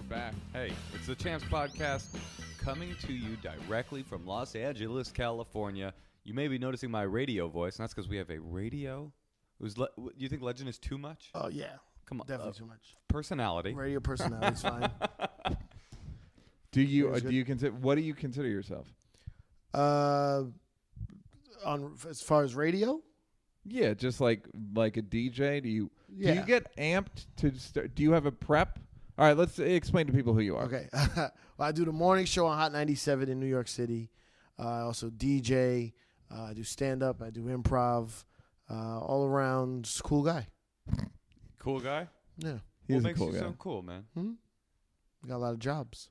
back. Hey, it's the Champs Podcast coming to you directly from Los Angeles, California. You may be noticing my radio voice, and that's because we have a radio. You think legend is too much? Oh, yeah. Come on. Definitely too much. Personality. Radio personality is fine. Do you consider, what do you consider yourself? On as far as radio? Yeah, just like a DJ. Do you get amped to start? Do you have a prep? All right, let's explain to people who you are. Okay. Well, I do the morning show on Hot 97 in New York City. I also DJ. I do stand-up. I do improv. All around, just cool guy. Cool guy? Yeah. What makes you so cool, man? Got a lot of jobs.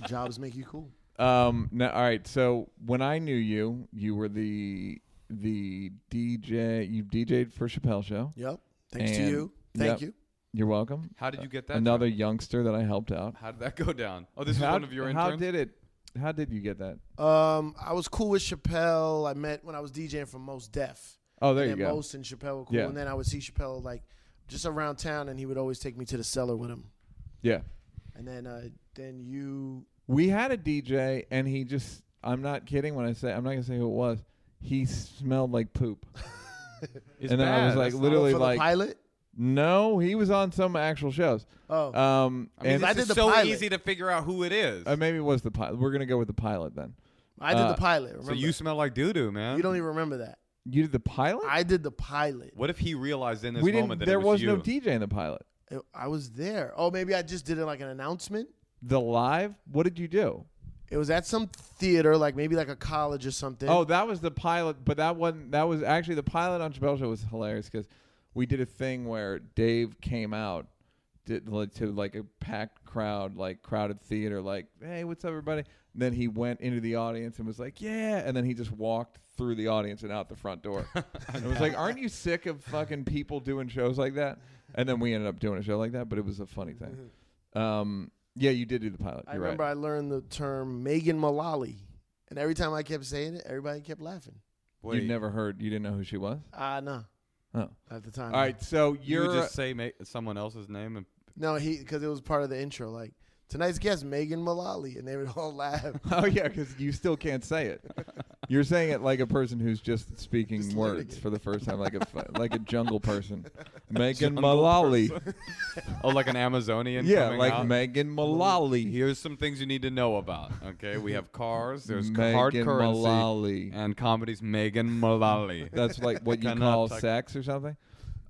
Jobs make you cool. Now, all right. So when I knew you, you were the DJ. You DJ'd for Chappelle Show. Yep. Thanks to you. Thank you. You're welcome. How did you get that? Another job? youngster that I helped out. How did that go down? Oh, this is one of your interns? How did you get that? I was cool with Chappelle. I met when I was DJing for Most Def. Oh, there you go. Most and Chappelle were cool. Yeah. And then I would see Chappelle like just around town, and he would always take me to the cellar with him. Yeah. And then you... We had a DJ, and he just... I'm not kidding when I say... I'm not going to say who it was. He smelled like poop. It's and then bad. I was like, That's literally for like... the pilot? No, he was on some actual shows. Oh. And I did the so pilot. Easy to figure out who it is. Maybe it was the pilot. We're going to go with the pilot then. I did the pilot. Remember? So you smell like doo-doo, man. You don't even remember that. You did the pilot? I did the pilot. What if he realized in this moment that there it was you? no DJ in the pilot. I was there. Oh, maybe I just did it like an announcement? The live? What did you do? It was at some theater, like maybe like a college or something. Oh, that was the pilot, but that was actually the pilot on Chappelle Show was hilarious because we did a thing where Dave came out to like a packed crowd, like crowded theater, like, hey, what's up, everybody? And then he went into the audience and was like, yeah. And then he just walked through the audience and out the front door. And it was like, aren't you sick of fucking people doing shows like that? And then we ended up doing a show like that, but it was a funny thing. Yeah, you did do the pilot. I remember I learned the term Megan Mullally. And every time I kept saying it, everybody kept laughing. Wait. You didn't know who she was? No. Oh. At the time. All right, so you would just say someone else's name? And no, because it was part of the intro. Like, tonight's guest, Megan Mullally. And they would all laugh. Oh, yeah, because you still can't say it. You're saying it like a person who's just speaking words for the first time, like a jungle person. Megan Mullally. Oh, like an Amazonian? Yeah, like out? Megan Mullally. Here's some things you need to know about. Okay, we have cars. There's Megan hard currency Mullally. and comedy's Megan Mullally. That's like what you call sex or something.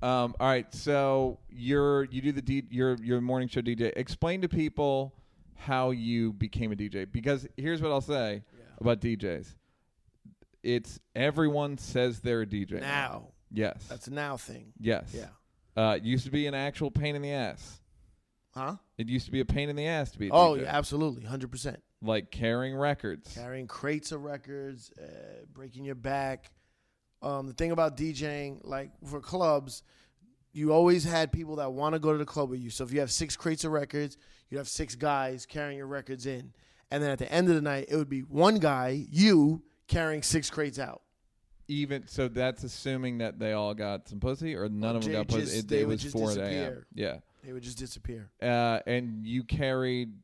All right, so you do your morning show DJ. Explain to people how you became a DJ, because here's what I'll say about DJs. It's everyone says they're a DJ now. Yes, that's a now thing. Yes, yeah. It used to be an actual pain in the ass. Huh? It used to be a pain in the ass to be a DJ. Oh, yeah, absolutely, 100%. Like carrying records, carrying crates of records, breaking your back. The thing about DJing, like for clubs, you always had people that want to go to the club with you. So if you have 6 crates of records, you have 6 guys carrying your records in. And then at the end of the night, it would be one guy, you, carrying 6 crates out. Even so, that's assuming that they all got some pussy, or none of them got pussy. They would was just 4 disappear. Yeah, they would just disappear. And you carried.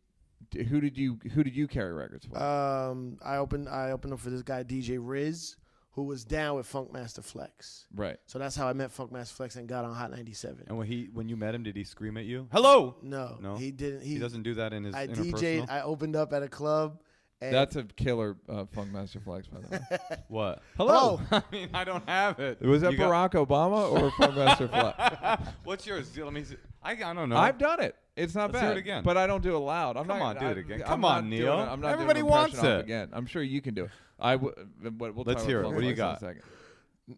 Who did you carry records for? I opened up for this guy DJ Riz, who was down with Funkmaster Flex. Right. So that's how I met Funkmaster Flex and got on Hot 97. And when you met him, did he scream at you? Hello? No, he didn't. He doesn't do that in his interpersonal? DJ'd. I opened up at a club. And that's a killer Funkmaster Flex, by the way. What? Hello. I mean, I don't have it. Was that Barack Obama or Funkmaster Flex? What's yours? Let me see. I don't know. I've done it. It's not Let's bad. hear it again. But I don't do it loud. Come on, do it again. Come I'm on, Neal. I'm not Everybody doing wants it again. I'm sure you can do it. We'll Let's hear it. What do you got? In a second.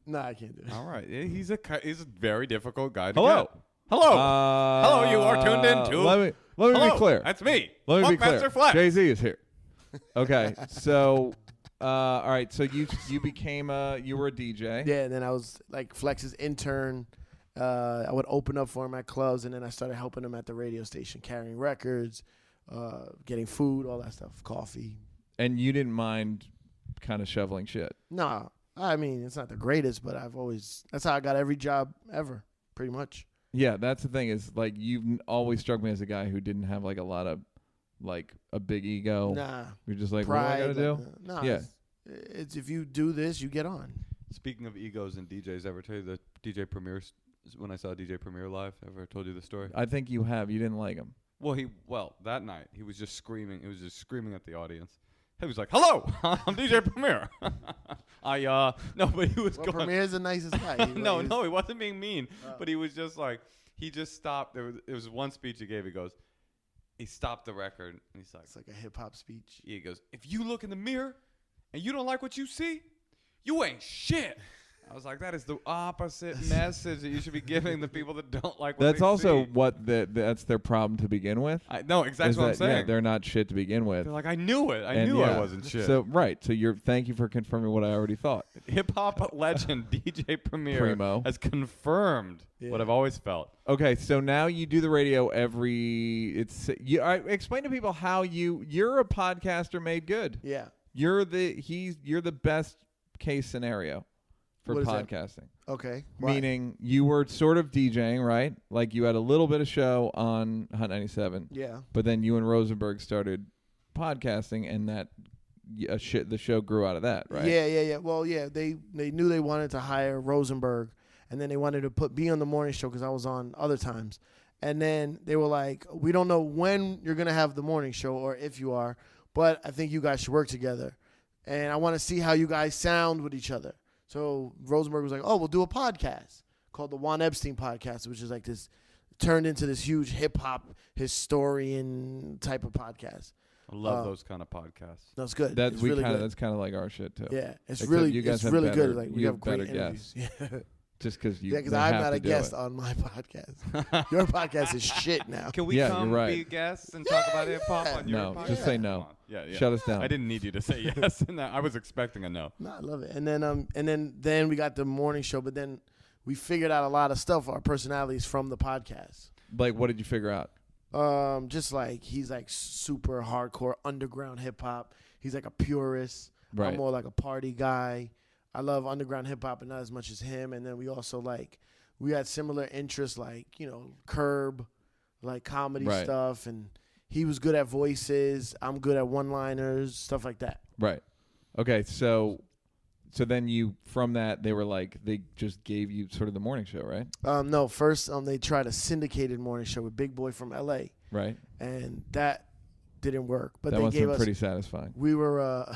No, I can't do it. All right. He's a very difficult guy to Hello. get. Hello. Hello, you are tuned in to. Let me be clear. That's me. Let me be clear. Funkmaster Flex. Jay-Z is here. Okay. So, all right. So you became you were a DJ. Yeah, and then I was like Flex's intern. I would open up for him at clubs, and then I started helping him at the radio station, carrying records, getting food, all that stuff, coffee. And you didn't mind kind of shoveling shit? No, I mean, it's not the greatest, but that's how I got every job ever, pretty much. Yeah, that's the thing is like you've always struck me as a guy who didn't have like a lot of like a big ego. Nah. You're just like, Pride, what do I gotta do? Nah. Yeah. It's if you do this, you get on. Speaking of egos and DJs, ever tell you the DJ Premier when I saw DJ Premier live? Ever told you the story? I think you have. You didn't like him. Well, that night he was just screaming. He was just screaming at the audience. He was like, "Hello, I'm DJ Premier." No, but he was Well, going. Premier's the nicest guy. No, he wasn't being mean, but he was just like, he just stopped. There was one speech he gave. He stopped the record and he's like, It's like a hip hop speech. he goes, "If you look in the mirror and you don't like what you see, you ain't shit." I was like, that is the opposite message that you should be giving the people that don't like what That's they also see. what that's their problem to begin with. I know exactly is what I'm that, saying. Yeah, they're not shit to begin with. They're like, I knew it. I And knew I yeah, wasn't shit. So thank you for confirming what I already thought. Hip hop legend DJ Premier Primo. has confirmed what I've always felt. Okay, so now you do the radio explain to people how you're a podcaster made good. Yeah. You're the best case scenario for What is that? podcasting. Okay. Why? Meaning you were sort of DJing, right? Like you had a little bit of show on Hot 97. Yeah. But then you and Rosenberg started podcasting, and the show grew out of that, right? Yeah. Well, yeah, they knew they wanted to hire Rosenberg, and then they wanted to put me on the morning show because I was on other times. And then they were like, we don't know when you're going to have the morning show or if you are, but I think you guys should work together. And I want to see how you guys sound with each other. So Rosenberg was like, oh, we'll do a podcast called the Juan Epstein Podcast, which is like this, turned into this huge hip-hop historian type of podcast. I love those kind of podcasts. That's good. That's It's really good. That's kind of like our shit too. Yeah, it's Except really you guys it's have really better- good. Like we you have have great better interviews. guests. Yeah, Just because you. because they I'm have not to a do guest it. on my podcast. Your podcast is shit now. Can we Yeah, come you're right. be guests and talk about hip hop on your No, podcast? just say Come no. on. Yeah. Shut us down. I didn't need you to say yes. And I was expecting a no. No, I love it. And then we got the morning show, but then we figured out a lot of stuff, our personalities from the podcast. Like, what did you figure out? Just like he's like super hardcore underground hip hop. He's like a purist. Right. I'm more like a party guy. I love underground hip hop, but not as much as him. And then we also we had similar interests, like Curb, like comedy Right. stuff, and he was good at voices. I'm good at one-liners, stuff like that. Right. Okay. So then from that they were like they just gave you sort of the morning show, right? No, first they tried a syndicated morning show with Big Boy from L.A. Right. and that didn't work. But That they must have gave been us. pretty satisfying. We were.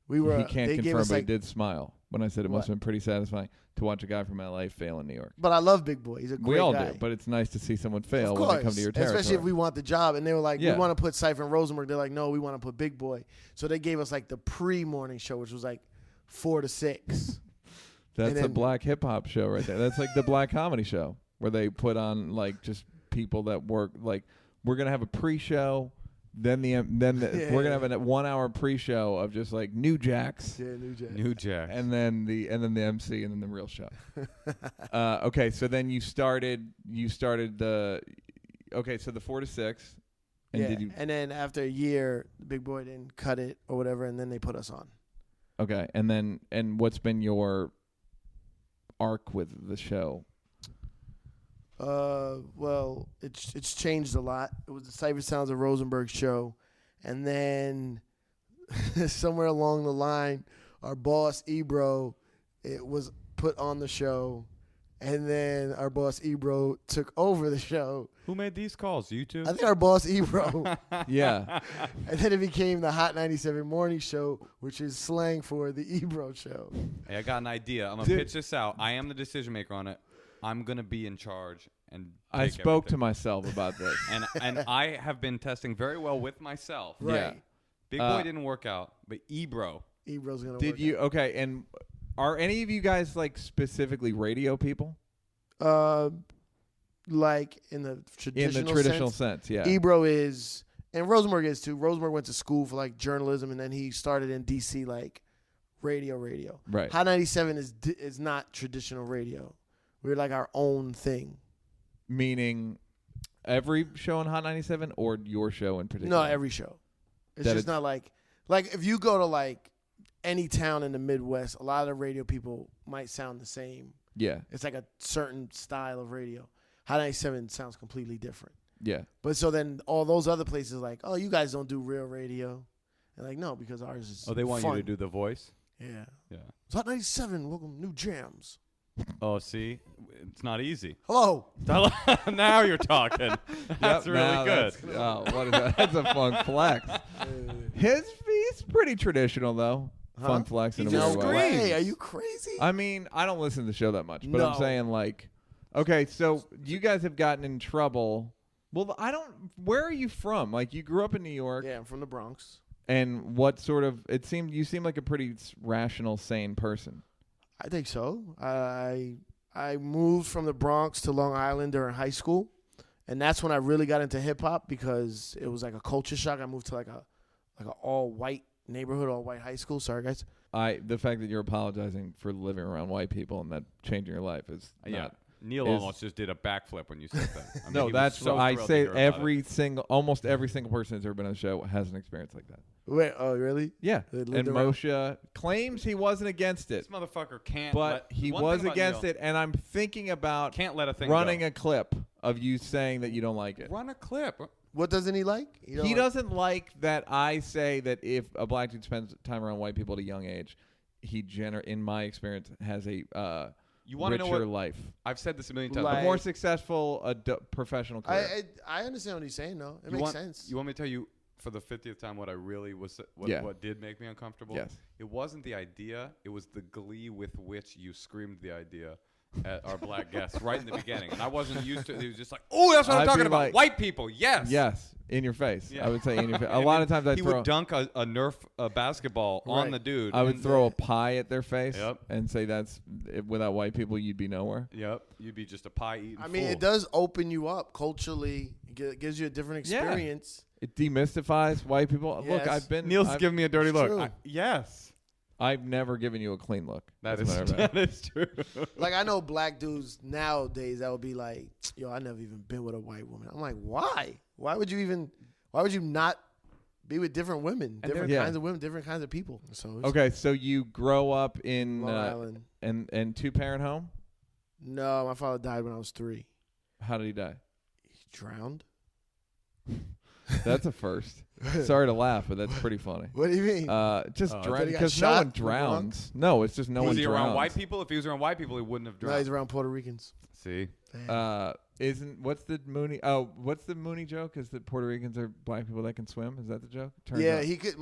We were. He can't they gave confirm, us but he like. did smile when I said it What? must have been pretty satisfying to watch a guy from LA fail in New York. But I love Big Boy. He's a great We all guy. do, but it's nice to see someone fail Of when course, they come to your territory. especially if we want the job. And they were like, Yeah. we want to put Cipha and Rosenberg. They're like, no, we want to put Big Boy. So they gave us like the pre-morning show, which was like 4 to 6. That's and a then- black hip hop show right there. That's like the black comedy show where they put on like just people that work. Like we're gonna have a pre-show, then we're gonna have a 1 hour pre-show of just like New Jacks, Yeah, New Jack. New Jack. and then the MC, and then the real show. Okay, so then you started the. Okay, so the 4 to 6, and Yeah. did you? And then after a year, Big Boy didn't cut it or whatever, and then they put us on. Okay, and what's been your arc with the show? Well, it's changed a lot. It was the Cipha Sounds of Rosenberg show, and then somewhere along the line, our boss Ebro, it was put on the show, and then our boss Ebro took over the show. Who made these calls? You two? I think our boss Ebro, Yeah, and then it became the Hot 97 Morning Show, which is slang for the Ebro show. Hey, I got an idea. I'm gonna pitch this out. I am the decision maker on it. I'm gonna be in charge and I take spoke to everything. myself about this. and I have been testing very well with myself. Right. Yeah. Big Boy didn't work out, but Ebro. Ebro's gonna. Did work you? Okay, and are any of you guys like specifically radio people? Like in the traditional In the traditional sense? sense, yeah. Ebro is, and Rosenberg is too. Rosenberg went to school for like journalism, and then he started in DC like radio. Right. Hot 97 is not traditional radio. We're like our own thing. Meaning every show on Hot 97 or your show in particular? No, every show. It's That just not like if you go to like any town in the Midwest, a lot of the radio people might sound the same. Yeah. It's like a certain style of radio. Hot 97 sounds completely different. Yeah. But so then all those other places like, oh, you guys don't do real radio. And like, no, because ours is they want fun. you to do the voice? Yeah. Yeah. It's Hot 97. Welcome, new jams. Oh, see? It's not easy. Hello. Now you're talking. That's really good. What is that? That's a fun flex. He's pretty traditional, though. Huh? Fun flex in a He just weird way. Hey, are you crazy? I mean, I don't listen to the show that much, but I'm No. saying, like, okay, so you guys have gotten in trouble. Well, where are you from? Like, you grew up in New York. Yeah, I'm from the Bronx. And what sort of, you seem like a pretty rational, sane person. I think so. I moved from the Bronx to Long Island during high school, and that's when I really got into hip hop because it was like a culture shock. I moved to like an all white neighborhood, all white high school. Sorry, guys. The fact that you're apologizing for living around white people and that changing your life is not. Neal almost just did a backflip when you said that. I mean, No, he was that's so I thrilled say to hear about it. almost every single person that's ever been on the show has an experience like that. Wait, oh really? Yeah, They and lived around- Moshe claims he wasn't against it, This motherfucker can't. but he was against Neal, it. And I'm thinking about Can't let a thing running go. a clip of you saying that you don't like it. Run a clip. What doesn't he like? He doesn't like that I say that if a black dude spends time around white people at a young age, he in my experience has a You want to know richer what? life, I've said this a million times. Like- a more successful professional career. I understand what he's saying though. It You makes want- sense. You want me to tell you for the 50th time what I really was? Yeah. What did make me uncomfortable? Yes. It wasn't the idea. It was the glee with which you screamed the idea at our black guests right in the beginning, and I wasn't used to it. He was just like, "Oh, that's what I'm I'd talking be about. like- White people, yes." Yes, in your face. Yeah. I would say in your face. A And lot then of times he would dunk a Nerf basketball on Right. the dude. I would and- throw a pie at their face Yep. and say without white people you'd be nowhere. Yep, you'd be just a pie eating. I mean, fool. it does open you up culturally. It gives you a different Yeah. experience. It demystifies white people. Look, Yes. Neil's I've, giving me a dirty It's look. true. Yes, I've never given you a clean look. that as a is matter of fact. that is true. Like I know black dudes nowadays that would be like, "Yo, I never even been with a white woman." I'm like, "Why? Why would you not be with different women, different Yeah. kinds of women, different kinds of people?" So it's Okay, so you grow up in Long Island. and two-parent home. No, my father died when I was 3. How did he die? He drowned. That's a first. Sorry to laugh, but that's pretty funny. What do you mean? Just Oh, I drown thought he got because no shot one in the drowns. No, it's just no Was one he drowns. around white people? If he was around white people, he wouldn't have No, drowned. he's around Puerto Ricans. See, Damn. What's the Mooney joke? Is that Puerto Ricans are black people that can swim? Is that the joke? Turns Yeah, out. he could.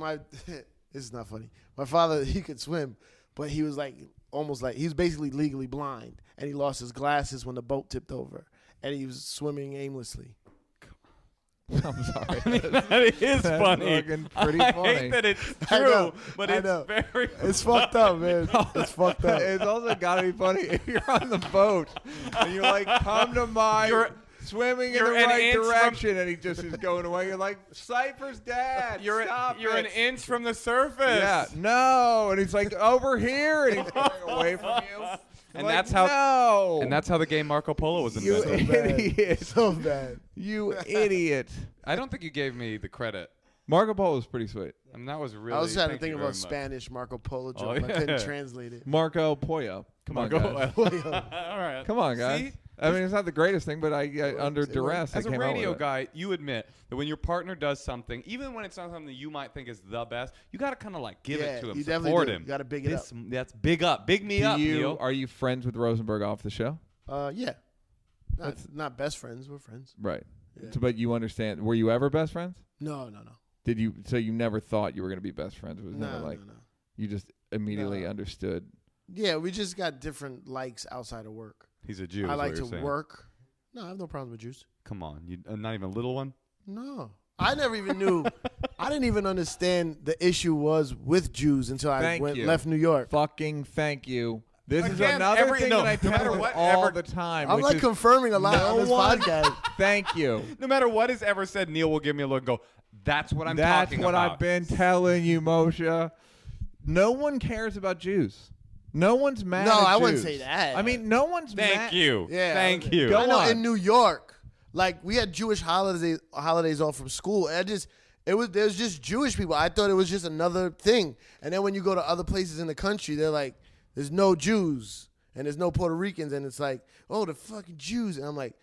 This is not funny. My father, he could swim, but he was like almost like he was basically legally blind, and he lost his glasses when the boat tipped over, and he was swimming aimlessly. I'm sorry. that is That's funny. fucking pretty I funny. hate that it's I true, know, but I it's know. very. It's fucked up, man. It's fucked up. It's also got to be funny if you're on the boat and you're like, come to my swimming in the you're an right inch from- direction, and he just is going away. You're like, Cypher's dad. Stop you're an it." inch from the surface. Yeah, no, and he's like over here, and he's going away from you. And Like, that's how. No, And that's how the game Marco Polo was you invented. idiot. So bad. You idiot. I don't think you gave me the credit. Marco Polo was pretty sweet. I mean, that was really. I was trying to thank think you of very a much. Spanish Marco Polo joke. Oh, I couldn't yeah. translate it. Marco Pollo. Come on, Marco. guys. All right. Come on, guys. See? I mean, it's not the greatest thing, but under It works. duress, I As a came out radio with it. guy, you admit that when your partner does something, even when it's not something that you might think is the best, you got to kind of like give it to him, you definitely support do. him. You got to big it up. That's big up. Big me up, Neil. Are you friends with Rosenberg off the show? Yeah. Not best friends. We're friends. Right. Yeah. So, but you understand. Were you ever best friends? No. Did you? So you never thought you were going to be best friends? It was No, never like no. you just immediately No. understood. Yeah, we just got different likes outside of work. He's a Jew. I is like what to you're saying. work. No, I have no problem with Jews. Come on, you not even a little one. No. I never even knew. I didn't even understand the issue was with Jews until I Thank you. left New York. Fucking thank you. This is Again, another thing no that I tell matter you what all ever- the time. I'm which like is, confirming a lot no on this one- podcast. Thank you. No matter what is ever said, Neil will give me a look and go, "That's what I'm That's talking what about." I've been telling you, Moshe. No one cares about Jews. No one's mad No, at I Jews. wouldn't say that. I mean, no one's Thank mad. you. Yeah, Thank you. Go I know on. in New York, like we had Jewish holidays off from school. And there's just Jewish people. I thought it was just another thing. And then when you go to other places in the country, they're like, there's no Jews and there's no Puerto Ricans, and it's like, oh, the fucking Jews. And I'm like,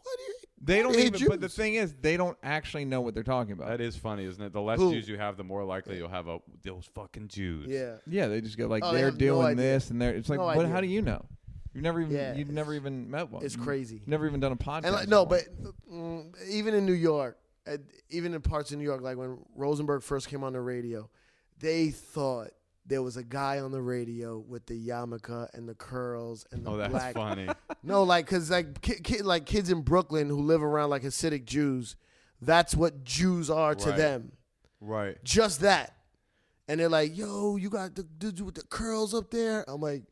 What do you? They don't hate even. But the Jews. thing is, they don't actually know what they're talking about. That is funny, isn't it? The less Who? Jews you have, the more likely you'll have those fucking Jews. Yeah. Yeah, they just go like Oh, they they're have no doing idea. this and they're. It's like, No what? idea. How do you know? Yeah, You've never even met one. It's crazy. You've never even done a podcast. And like, no, before. but even in New York, even in parts of New York, like when Rosenberg first came on the radio, they thought there was a guy on the radio with the yarmulke and the curls and the Oh, that's black. funny. No, like, cause like like kids in Brooklyn who live around like Hasidic Jews, that's what Jews are to Right. them. Right. Just that. And they're like, yo, you got the dude with the curls up there. I'm like,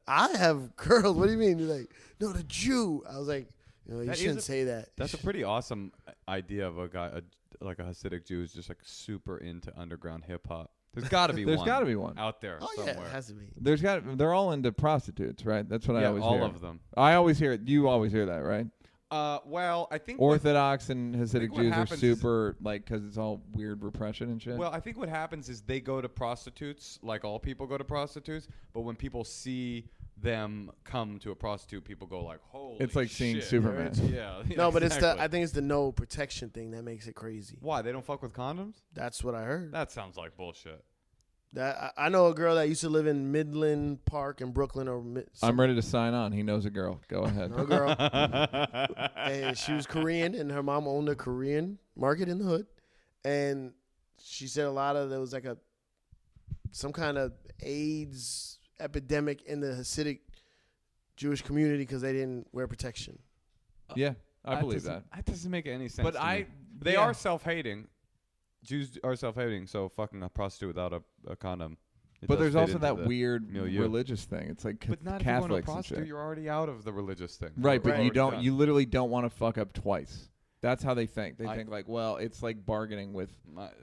I have curls. What do you mean? They're like, no, the Jew. I was like, you That is shouldn't a- say that. That's a pretty awesome idea of a guy, like a Hasidic Jew, who's just like super into underground hip hop. There's got to be There's one. got to be one. out there Oh somewhere. yeah, it has to be. They're all into prostitutes, right? That's what I Yeah, always all hear. of them. I always hear it. You always hear that, right? Well, I think Orthodox and Hasidic what Jews are happens super like because it's all weird repression and shit. Well, I think what happens is they go to prostitutes, like all people go to prostitutes. But when people see them come to a prostitute, people go like, "Holy!" It's like seeing shit. Superman. Yeah. No, but it's exactly. I think it's the no protection thing that makes it crazy. Why they don't fuck with condoms? That's what I heard. That sounds like bullshit. That I know a girl that used to live in Midland Park in Brooklyn, or I'm ready to sign on. He knows a girl. Go ahead. a girl, and she was Korean, and her mom owned a Korean market in the hood, and she said a lot of there was like some kind of AIDS epidemic in the Hasidic Jewish community because they didn't wear protection. Yeah, I believe doesn't- that. That doesn't make any sense. But to me. They are self-hating. Jews are self-hating, so fucking a prostitute without a condom. it But does there's fit also into that the weird milieu. religious thing. It's like But not if you're going to a Catholics and prostitute, shit. you're already out of the religious thing. Right, but Right. you Already don't. done. You literally don't want to fuck up twice. That's how they think. They I- think like, well, it's like bargaining with.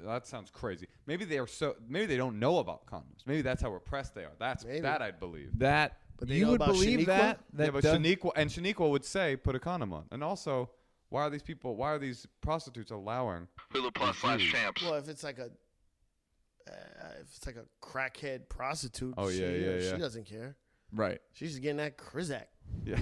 That sounds crazy. Maybe they are maybe they don't know about condoms. Maybe that's how repressed they are. Maybe. That I'd believe. That But they you know would about believe Shaniqua? that. Yeah, but does- Shaniqua would say put a condom on. And also, why are these prostitutes allowing Hulu Plus Jews? champs. Well, if it's like a crackhead prostitute, Oh, yeah, yeah, she yeah. doesn't care. right? She's just getting that Krizak. Yeah.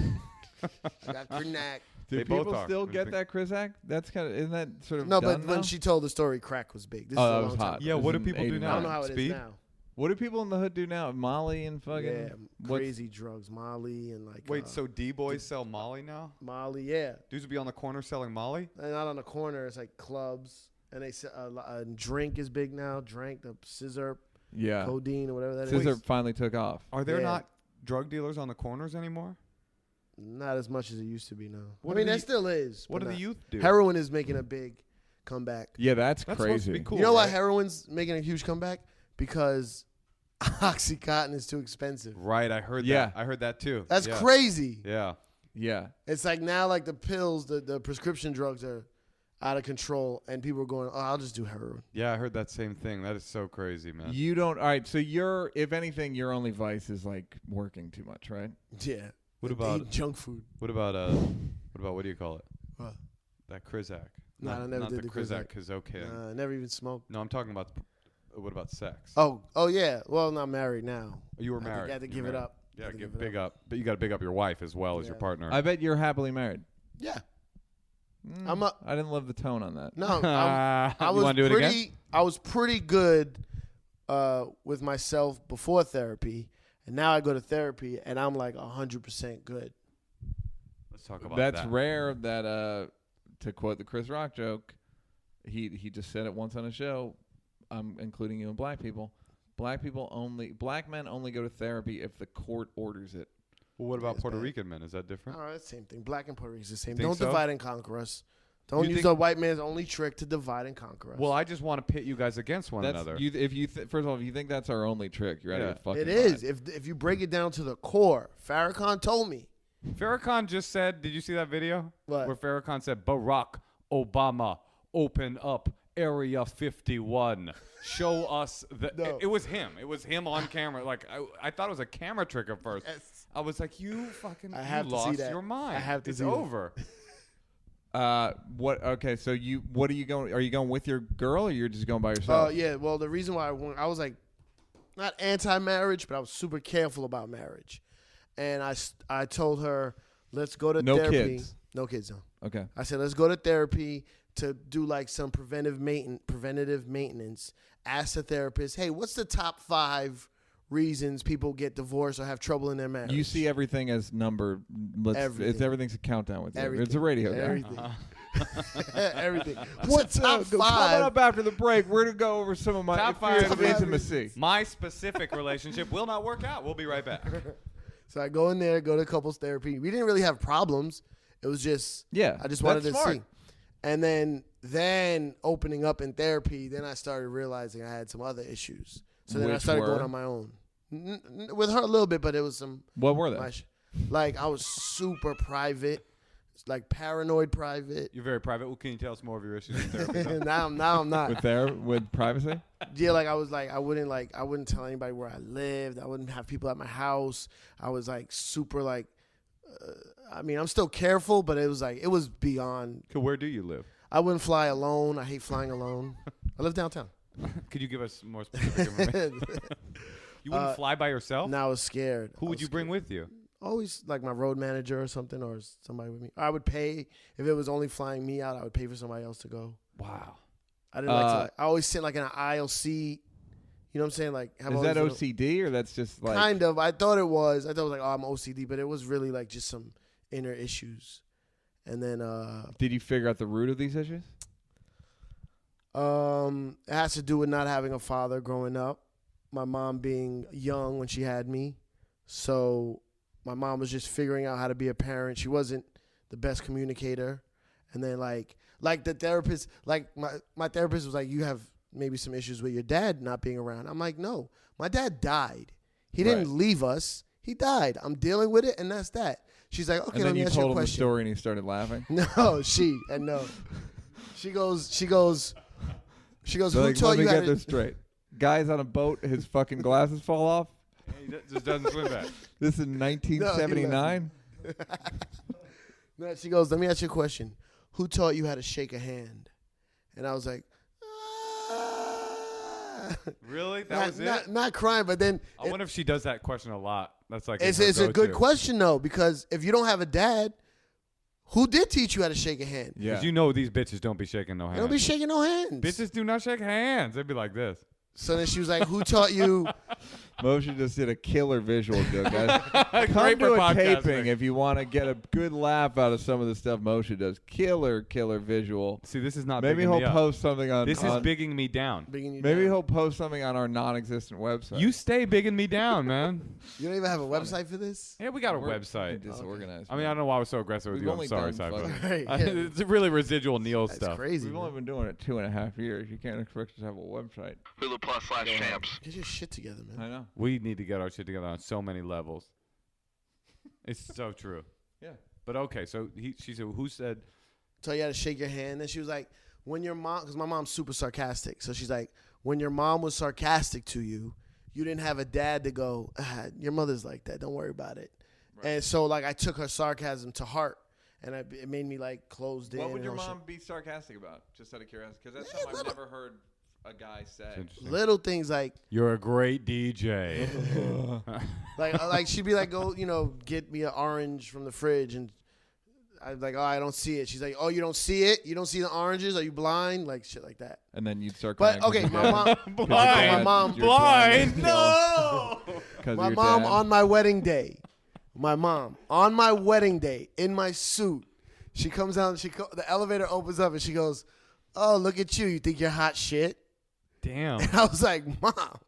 I got Krizak. Do They both people are. still What do you get think? that Krizak? That's kind of isn't that sort of No, done but when now? she told the story, crack was big. This Oh, is a that long was time hot. Yeah, This what is do people do 89. I now? don't know how it is Speed? now. What do people in the hood do now? Molly and fucking Yeah, what's- crazy drugs, Molly and like. Wait, so D-boys sell Molly now? Molly, yeah, Dudes would be on the corner selling Molly? and not on the corner. It's like clubs, and they sell drink is big now. Drink, the scissor, Yeah. codeine, or whatever that is. Scissor finally took off. Are there Yeah. not drug dealers on the corners anymore? Not as much as it used to be now. What I do mean, the- there still is. What but do the not. youth do? Heroin is making a big comeback. Yeah, that's That's crazy. supposed to be cool. You know why right? heroin's making a huge comeback? Because OxyContin is too expensive. Right, I heard Yeah. that. I heard that too. That's Yeah. crazy. Yeah. Yeah. It's like now, like the pills, the prescription drugs are out of control, and people are going, "Oh, I'll just do heroin." Yeah, I heard that same thing. That is so crazy, man. You don't. All right. So you're, if anything, your only vice is like working too much, right? Yeah. What And about- eating junk food? What about what do you call it? What? That Krizak. No, I never not did the the Krizak Krizak. Kazokin. Never even smoked. No, I'm talking about what about sex? Oh yeah. Well, not married now. You were I think married. I had to You're give it married. up. Yeah, Had to give give it big up. But you got to big up your wife as well as your Yeah. partner. I bet you're happily married. Yeah. Mm, I didn't love the tone on that. No, I I was want to do it again? pretty. I was pretty good with myself before therapy, and now I go to therapy, and I'm like 100% good. Let's talk about That's that. rare. That to quote the Chris Rock joke, he just said it once on a show. I'm including you and black people. Black men only go to therapy if the court orders it. Well, what about That's Puerto bad. Rican men? Is that different? All right, same thing. Black and Puerto Rican is the same. Think Don't so? divide and conquer us. Don't You use think- the white man's only trick to divide and conquer us. Well, I just want to pit you guys against one That's another. first of all, if you think that's our only trick, you're out Yeah. of your fucking it is. mind. If you break it down to the core, Farrakhan told me. Farrakhan just said, did you see that video? What? Where Farrakhan said, Barack Obama, open up Area 51. Show us the. No. It was him. It was him on camera. Like, I thought it was a camera trick at first. Yes. I was like, you fucking I have you to see lost that. your mind. I have to it's see that. over. What? Okay, so what are you going? Are you going with your girl, or you're just going by yourself? Yeah. Well, the reason why I was like, not anti-marriage, but I was super careful about marriage, and I told her, let's go to No therapy. kids. No kids, no. Okay. I said, let's go to therapy to do like some preventative maintenance. Ask the therapist, hey, what's the top 5 reasons people get divorced or have trouble in their marriage? You see everything as number. Everything's a countdown with you. Everything. It's a radio guy. Everything. Everything. What top 5? Coming up after the break, we're going to go over some of my Top fears 5 of intimacy. My specific relationship will not work out. We'll be right back. So I go in there, go to couples therapy. We didn't really have problems. It was just, I just wanted to see. And then opening up in therapy, then I started realizing I had some other issues. So then I started going on my own. With her a little bit, but it was some. What were they? Like I was super private, like paranoid private. You're very private. Well, can you tell us more of your issues in therapy? now I'm not. With privacy? Yeah, like I was like I wouldn't tell anybody where I lived. I wouldn't have people at my house. I was like super like. I mean, I'm still careful, but it was beyond. Where do you live? I wouldn't fly alone. I hate flying alone. I live downtown. Could you give us more specific information? You wouldn't fly by yourself? No, I was scared. Who would you bring with you? Always like my road manager or something, or somebody with me. I would pay if it was only flying me out. I would pay for somebody else to go. Wow. I didn't like to. I always sit like in an aisle seat. You know what I'm saying? Like, is that OCD or that's just like kind of? I thought it was. I thought it was like, oh, I'm OCD, but it was really like just some inner issues. And then, did you figure out the root of these issues? It has to do with not having a father growing up. My mom being young when she had me, so my mom was just figuring out how to be a parent. She wasn't the best communicator, and then like the therapist, like my therapist was like, you have maybe some issues with your dad not being around. I'm like, no, my dad died. He didn't leave us. He died. I'm dealing with it, and that's that. She's like, okay, and then let me you ask you a told him the question. story, and he started laughing. No, she goes. So Who like, taught let me you how get to? this straight. Guy's on a boat, his fucking glasses fall off. He just doesn't swim back. This is 1979. No, she goes, let me ask you a question. Who taught you how to shake a hand? And I was like, Really? That was it? Not crying, but then I wonder if she does that question a lot. That's like it's a good question though, because if you don't have a dad, who did teach you how to shake a hand? Yeah. Because you know these bitches don't be shaking no hands. They don't be shaking no hands. Bitches do not shake hands. They'd be like this. So then she was like, who taught you? Moshe just did a killer visual joke, guys. Come Great to for a podcasting. taping if you want to get a good laugh out of some of the stuff Moshe does. Killer visual. See, this is not Maybe bigging me he'll up. Post something on. This is bigging me down. Maybe he'll post something on our non-existent website. You stay bigging me down, man. You don't even have a website for this? Yeah, we got a We're website. disorganized. I mean, I don't know why I was so aggressive with We've you. I'm only sorry, done Cipha. fucking- Right, yeah. It's really residual Neal That's stuff. crazy. We've only been doing it 2.5 years. You can't expect us to have a website. Hulu+/champs. Get your shit together, man. I know. We need to get our shit together on so many levels. It's so true. Yeah. But okay, so she said, who said? Taught you how to shake your hand. And she was like, when your mom, because my mom's super sarcastic. So she's like, when your mom was sarcastic to you, you didn't have a dad to go, your mother's like that. Don't worry about it. Right. And so like I took her sarcasm to heart. And it made me like closed in. What would your and all mom be sarcastic about? Just out of curiosity, because that's something I've never heard a guy say. little things like You're a great DJ. like she'd be like, go, get me an orange from the fridge, and I'd like, oh, I don't see it. She's like, oh, you don't see it? You don't see the oranges? Are you blind? Like shit like that. And then you'd start crying. But okay, my mom, Blind. my mom, Blind. No. my mom on my wedding day. My mom on my wedding day in my suit. She comes out. The elevator opens up and she goes, "Oh, look at you! You think you're hot shit?" Damn. And I was like, "Mom,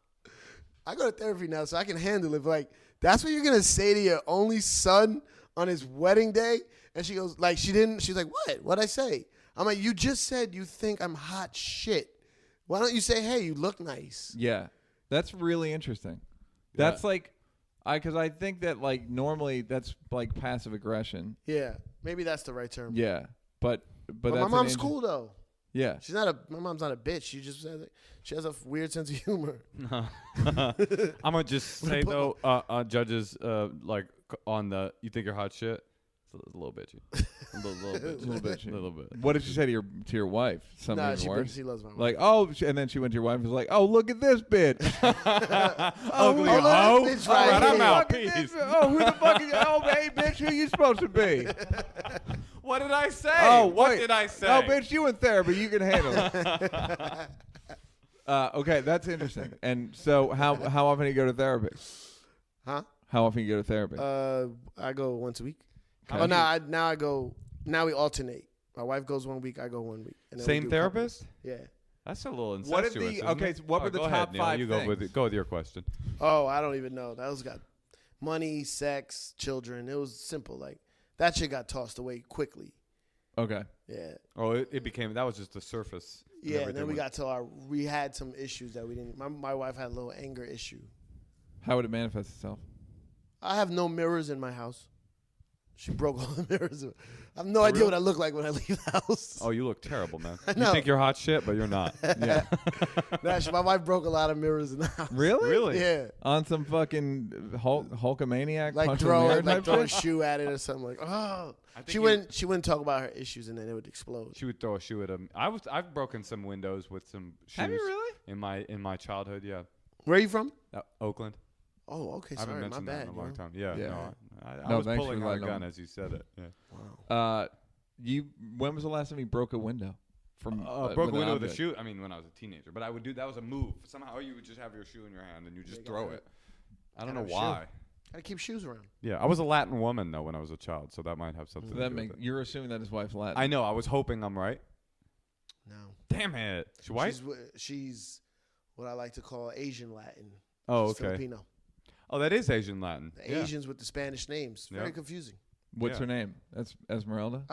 I go to therapy now, so I can handle it." But like, that's what you're gonna say to your only son on his wedding day? And she goes, like, she didn't. She's like, "What? What'd I say?" I'm like, "You just said you think I'm hot shit. Why don't you say, hey, you look nice?" Yeah, that's really interesting. That's like, because I think that like normally that's like passive aggression. Yeah, maybe that's the right term. Yeah, but my that's mom's cool though. Yeah, my mom's not a bitch. She has a weird sense of humor. I'm gonna just say though, judges, like on the you think you're hot shit. It's a little bitchy. A little bitchy. What did she say to your wife? Something Nah, even worse? she loves my wife. Like, and then she went to your wife and was like, oh, look at this bitch. Ugly look at hoe. this bitch All right right, I'm here. out. Look at Peace. this- Oh, who the fuck is? Oh, hey, bitch, who you supposed to be? What did I say? Oh, what wait. did I say? No, bitch, you in therapy. You can handle it. Okay, that's interesting. And so how often do you go to therapy? Huh? How often you go to therapy? I go once a week. Okay. Oh, now I go. Now we alternate. My wife goes 1 week. I go 1 week. And then we Same do therapist? Yeah. That's a little incestuous. What if so what were the go top ahead, Neal. 5 You things? go with your question. Oh, I don't even know. Those got money, sex, children. It was simple. Like that shit got tossed away quickly. Okay. Yeah. Oh, it became that was just the surface. Yeah, and then we got to we had some issues that we didn't. My wife had a little anger issue. How would it manifest itself? I have no mirrors in my house. She broke all the mirrors. I have no idea what I look like when I leave the house. Oh, you look terrible, man. I You know. think you're hot shit, but you're not. Yeah. My wife broke a lot of mirrors in the house. Really? Really? Yeah. On some fucking Hulkamaniac? Like punching the mirror type throw a shit? shoe at it or something like, oh. I think She wouldn't talk about her issues and then it would explode. She would throw a shoe at him. I've broken some windows with some shoes. Have you really? In my childhood, yeah. Where are you from? Oakland. Oh, okay. I haven't Sorry, my mentioned that bad. in a long yo. time. Yeah. Yeah. No, I No, was thanks pulling for out a letting gun them- as you said it. Yeah. Wow. When was the last time you broke a window? From Broke a an window with a object? shoe. I mean, when I was a teenager, but I would do that was a move. Somehow you would just have your shoe in your hand and you just Yeah, throw gotta- it. I don't gotta know have a shoe. why. Gotta keep shoes around. Yeah, I was a Latin woman though when I was a child, so that might have something So to that do make, with it. you're assuming that his wife's Latin. I know. I was hoping I'm right. No. Damn it. She white? She's what I like to call Asian Latin. Oh, She's okay. Filipino. Oh, that is Asian Latin. The Yeah. Asians with the Spanish names. Very Yeah. confusing. What's Yeah. her name? That's Esmeralda?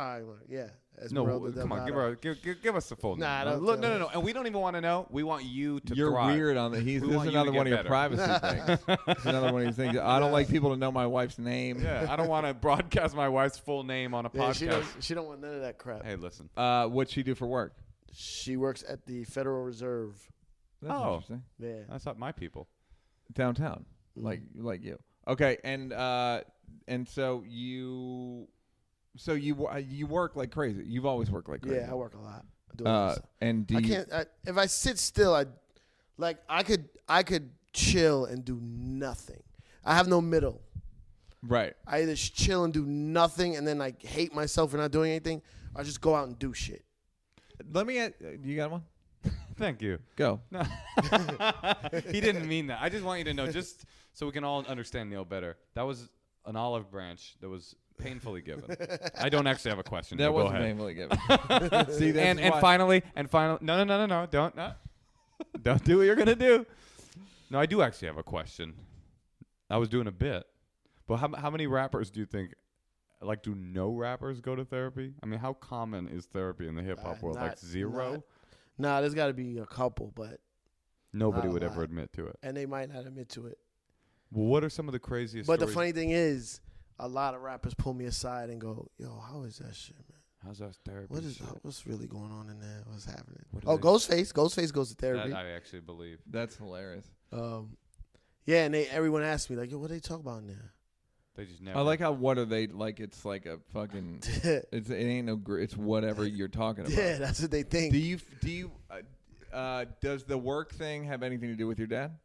Yeah. No, Esmeralda come on, Delgado. give us the full name. Nah, no, don't look, tell no, me. and we don't even want to know. We want you to You're thrive. weird on the. This want is you to another get one of your better. privacy things. It's another one of these things. I don't like people to know my wife's name. Yeah, I don't want to broadcast my wife's full name on a Yeah, podcast. she don't want none of that crap. Hey, listen. What'd she do for work? She works at the Federal Reserve. That's Oh. interesting. Yeah. That's not my people. Downtown, Mm. like you. Okay, and so you work like crazy. You've always worked like crazy. Yeah, I work a lot. I do a lot of stuff. And do I you, can't. If I sit still, I could chill and do nothing. I have no middle. right? I either chill and do nothing, and then like hate myself for not doing anything, or I just go out and do shit. Let me. You got one? Thank you. Go. No. He didn't mean that. I just want you to know, just so we can all understand Neal better. That was an olive branch that was painfully given. I don't actually have a question. That Neal, go wasn't ahead. painfully given. See, that's And why- finally, no, don't do what you're gonna do. No, I do actually have a question. I was doing a bit, but how many rappers do you think? Like, do no rappers go to therapy? I mean, how common is therapy in the hip hop world? Like zero? Nah, there's got to be a couple, but Nobody not a would ever lot. admit to it. and they might not admit to it. Well, what are some of the craziest? But the stories? funny thing is, a lot of rappers pull me aside and go, "Yo, how is that shit, man? How's that therapy? What what's really going on in there? What's happening?" What do Oh, they- Ghostface goes to therapy. That I actually believe. That's hilarious. Yeah, and everyone asks me like, "Yo, what they talk about in there?" They just never. I like how what are they like? It's like a fucking. It ain't no. It's whatever you're talking about. Yeah, that's what they think. Do you? Does the work thing have anything to do with your dad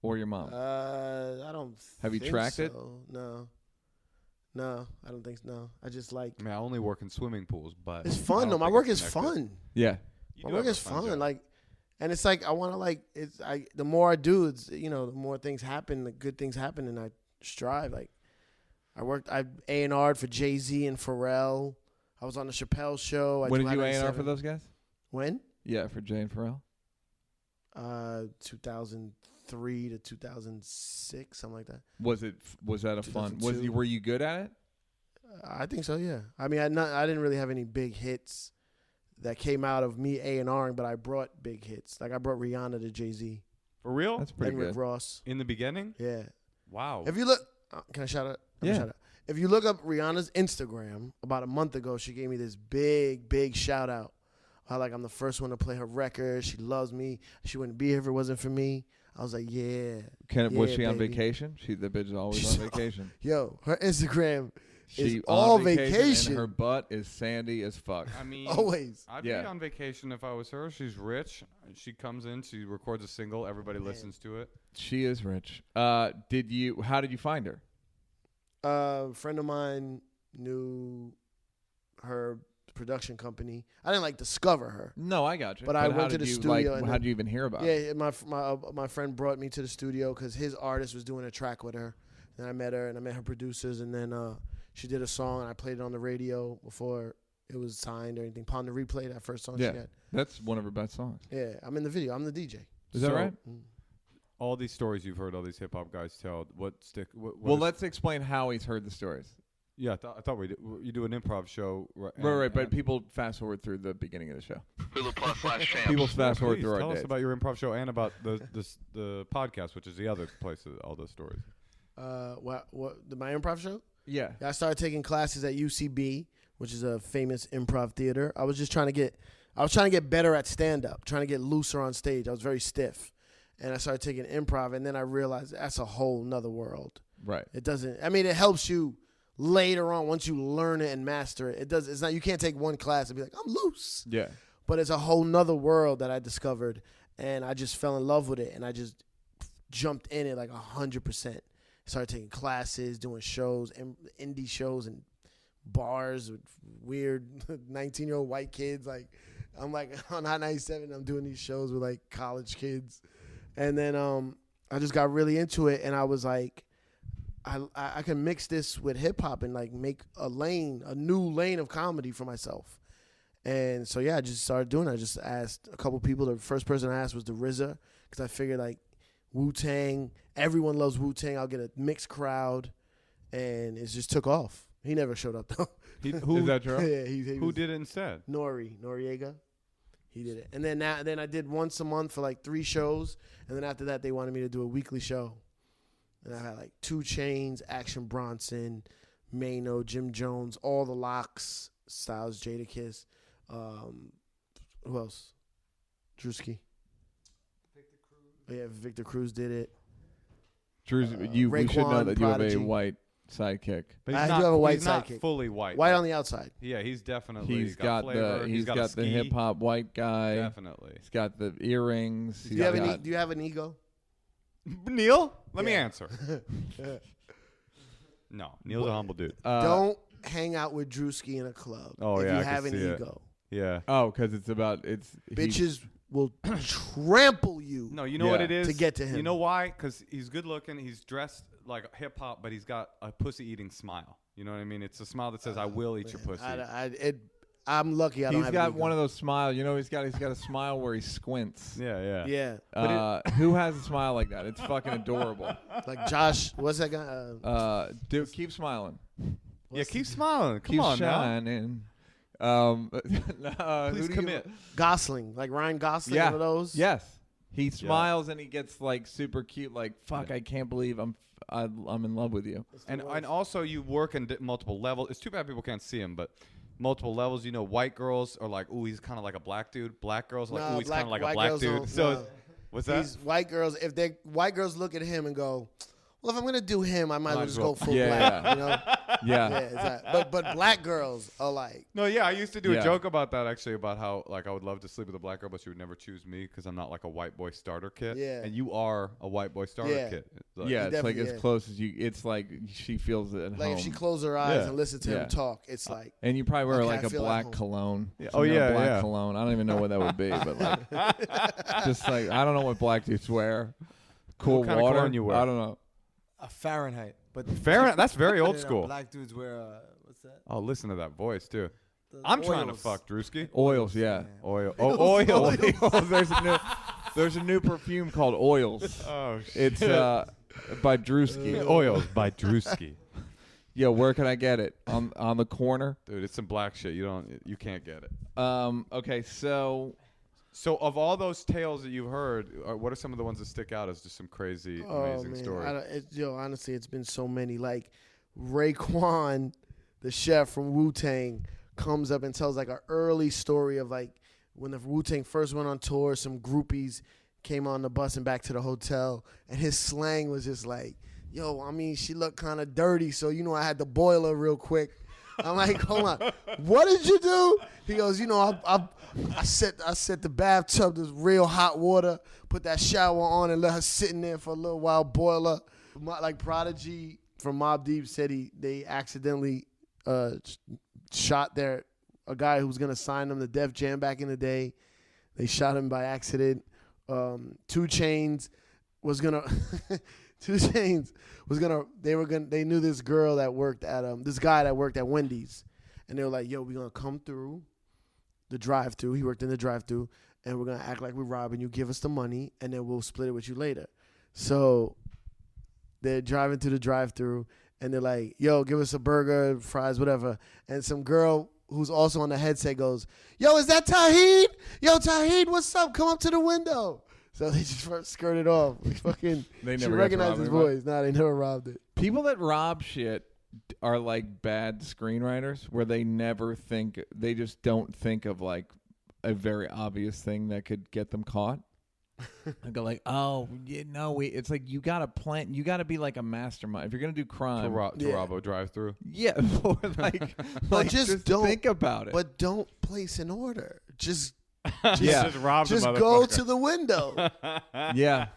or your mom? I don't. Have you think tracked it? so. No, I don't think so. No, I just like. I mean, I only work in swimming pools, but It's I fun don't though. My think work it's is connected. fun. Yeah. You My do work have a is fun. job. Like, and it's like I want to like. It's the more I do, it's the more things happen, the good things happen, and I strive. Like, I A&R'd for Jay-Z and Pharrell. I was on the Chappelle show. When did you A&R for those guys? When? Yeah, for Jay and Pharrell. 2003 to 2006, something like that. Was that a fun? 2002. Were you good at it? I think so. Yeah. I mean, I didn't really have any big hits that came out of me A&Ring, but I brought big hits. Like I brought Rihanna to Jay-Z For real? That's pretty and Rick good. Ross. In the beginning? Yeah. Wow. If you look, can I shout out? Yeah. Shout out. If you look up Rihanna's Instagram, about a month ago, she gave me this big shout out. Like I'm the first one to play her record. She loves me. She wouldn't be here if it wasn't for me. I was like, yeah. Was Yeah, she on baby. vacation? The bitch is always She's on vacation. Yo, her Instagram She is all on vacation. and her butt is sandy as fuck. I mean, Always. I'd Yeah. be on vacation if I was her. She's rich. She comes in. She records a single. Everybody listens to it. She is rich. How did you find her? A friend of mine knew her production company. I didn't like discover her. No, I got you. But I went to the studio and how did you even hear about it? Yeah, my friend brought me to the studio because his artist was doing a track with her. Then I met her and I met her producers, and then she did a song and I played it on the radio before it was signed or anything. Pon the Replay, that first song she had. That's one of her best songs. Yeah, I'm in the video. I'm the DJ. Is that right? All these stories you've heard, all these hip hop guys tell. Well, let's explain how he's heard the stories. Yeah, I thought you do an improv show. Right. But people fast forward through the beginning of the show. Hulu Plus / Champs. People fast forward through our Tell days. us about your improv show and about the podcast, which is the other place of all those stories. My improv show? Yeah. I started taking classes at UCB, which is a famous improv theater. I was trying to get better at stand up, trying to get looser on stage. I was very stiff. And I started taking improv, and then I realized that's a whole nother world. Right. It helps you later on once you learn it and master it. It's not, you can't take one class and be like, I'm loose. Yeah. But it's a whole nother world that I discovered, and I just fell in love with it, and I just jumped in it like 100%. Started taking classes, doing shows, indie shows and bars with weird 19-year-old white kids. Like, I'm like on Hot 97, I'm doing these shows with like college kids. And then I just got really into it, and I was like, I can mix this with hip hop and like make a new lane of comedy for myself. And so I just started doing it. I just asked a couple people. The first person I asked was the RZA, because I figured like Wu-Tang, everyone loves Wu-Tang. I'll get a mixed crowd, and it just took off. He never showed up though. Is that true? Yeah, Who did it instead? Noriega. He did it. And then I did once a month for like 3 shows, and then after that they wanted me to do a weekly show. And I had like 2 Chainz, Action Bronson, Mano, Jim Jones, all the Locks, Styles, Jadakiss. Who else? Drewski. Victor Cruz. Yeah, Victor Cruz did it. Drew, we should know that Prodigy. You have a white sidekick. But I do have a white he's not sidekick. fully white. White on the outside. Yeah, he's definitely. He's got flavor. he's got the hip hop white guy. Definitely. He's got the earrings. Do you have an ego? Neal, let me answer. No, Neal's a humble dude. Don't hang out with Drewski in a club if you have an ego. Yeah. Oh, because Bitches will trample you. No, you know what it is? To get to him. You know why? Because he's good looking. He's dressed like hip hop, but he's got a pussy eating smile. You know what I mean? It's a smile that says, "I will eat your pussy." I'm lucky. I don't have. He's got one of those smiles. You know, he's got a smile where he squints. Yeah. Who has a smile like that? It's fucking adorable. Like Josh, what's that guy? Dude, keep smiling. Keep smiling. Come keep on shining. Please commit. Gosling, like Ryan Gosling, one of those. Yes. He smiles and he gets like super cute. Like, fuck, I can't believe I'm in love with you. And also you work in multiple levels. It's too bad people can't see him, but multiple levels. You know, white girls are like, ooh, he's kind of like a black dude. Black girls are like, ooh, he's kind of like a black dude. So what's that? These white girls, if they white girls look at him and go, well, if I'm gonna do him, I might as well just go full black. You know? Yeah. But black girls are like. No, yeah, I used to do a joke about that actually, about how like I would love to sleep with a black girl, but she would never choose me because I'm not like a white boy starter kit. Yeah. And you are a white boy starter kit. It's like as close as you. It's like she feels it at home. Like if she closed her eyes and listened to him talk, it's like. And you probably wear like a black cologne. Yeah. Black cologne. I don't even know what that would be, but like, just like I don't know what black dudes wear. Cool what kind water. Of cologne you wear? I don't know. A Fahrenheit, but Fahrenheit. That's very old school. Black dudes wear what's that? Oh, listen to that voice too. The I'm oils. trying to fuck Drewski. Oils, yeah. Oil. Oh, oil. There's a new perfume called Oils. Oh shit. It's by Drewski. Oils by Drewski. Yo, where can I get it? On the corner, dude. It's some black shit. You can't get it. Okay, so of all those tales that you've heard, what are some of the ones that stick out as just some crazy, amazing stories? Honestly, it's been so many. Like Raekwon, the chef from Wu-Tang, comes up and tells like an early story of like when the Wu-Tang first went on tour, some groupies came on the bus and back to the hotel, and his slang was just like, yo, I mean, she looked kind of dirty, so I had to boil her real quick. I'm like, hold on, what did you do? He goes, I set the bathtub to real hot water, put that shower on, and let her sit in there for a little while, boil her. Like Prodigy from Mobb Deep said they accidentally shot their a guy who was gonna sign them to Def Jam back in the day. They shot him by accident. 2 Chainz was gonna. 2 Chainz was gonna. They knew this girl that worked at this guy that worked at Wendy's, and they were like, "Yo, we're gonna come through the drive-through." He worked in the drive-through, and we're gonna act like we're robbing you. Give us the money, and then we'll split it with you later. So they're driving to the drive-through, and they're like, "Yo, give us a burger, fries, whatever." And some girl who's also on the headset goes, "Yo, is that Taheed? Yo, Taheed, what's up? Come up to the window." So they just first skirted off. Fucking, They she never got to recognized rob his anybody? voice. Nah, they never robbed it. People that rob shit are like bad screenwriters, where they never think. They just don't think of like a very obvious thing that could get them caught. I go like, oh, it's like you got to plan. You got to be like a mastermind. If you're gonna do crime, to rob a drive-through. yeah, or like, just don't think about it. But don't place an order. Just yeah, Just rob the just motherfucker. go to the window. yeah,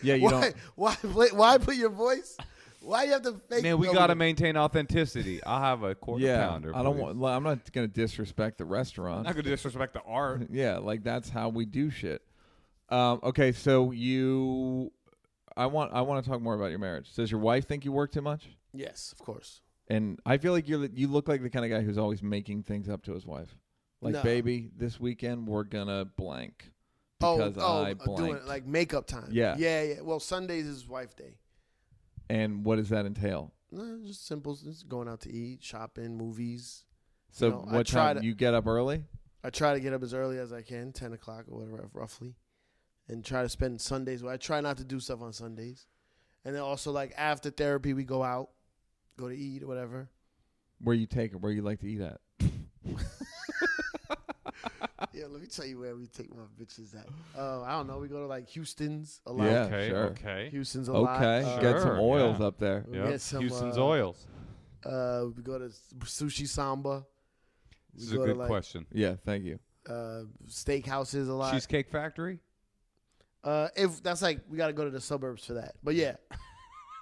you don't. Why put your voice? Why you have to fake? Man, we no, got to maintain authenticity. I'll have a quarter Yeah, pounder. I don't please. want. I'm not gonna disrespect the I'm restaurant. not going to disrespect the art. Yeah, like that's how we do shit. Okay, so I want to talk more about your marriage. Does your wife think you work too much? Yes, of course. And I feel like you look like the kind of guy who's always making things up to his wife. Like, No. baby, this weekend we're gonna blank because I doing blanked. like makeup time. Yeah. yeah. Well, Sundays is wife day. And what does that entail? No, just simple. Just going out to eat, shopping, movies. So You know, I what try time to- you get up early? I try to get up as early as I can, 10 o'clock or whatever, roughly, and try to spend Sundays. I try not to do stuff on Sundays. And then also, like, after therapy, we go out, go to eat or whatever. Where you take it? Where you like to eat at? Yeah, let me tell you where we take my bitches at. I don't know. We go to, like, Houston's a lot. Yeah, Okay, sure. okay. Houston's a lot. Okay, get some Sure, oils yeah. up there. We Yep. get some, Houston's Oils. We go to Sushi Samba. This We is a go to, good like, question. Yeah, thank you. Steakhouses a lot. Cheesecake Factory? If that's like, we got to go to the suburbs for that. But yeah,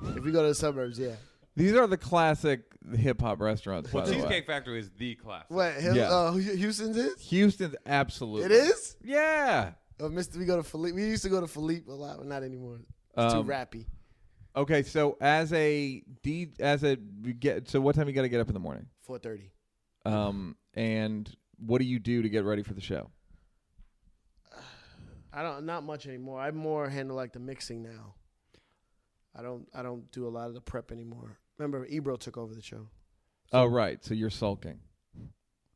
if we go to the suburbs, yeah. These are the classic hip hop restaurants. Well, by the way. Cheesecake Factory is the classic. What? Yeah. Houston's is? Houston's absolutely. It is? Yeah. We go to Philippe. We used to go to Philippe a lot, but not anymore. It's too rappy. Okay, so so what time you got to get up in the morning? 4:30. And what do you do to get ready for the show? Not much anymore. I more handle like the mixing now. I don't do a lot of the prep anymore. Remember, Ebro took over the show. Oh, right. So you're sulking.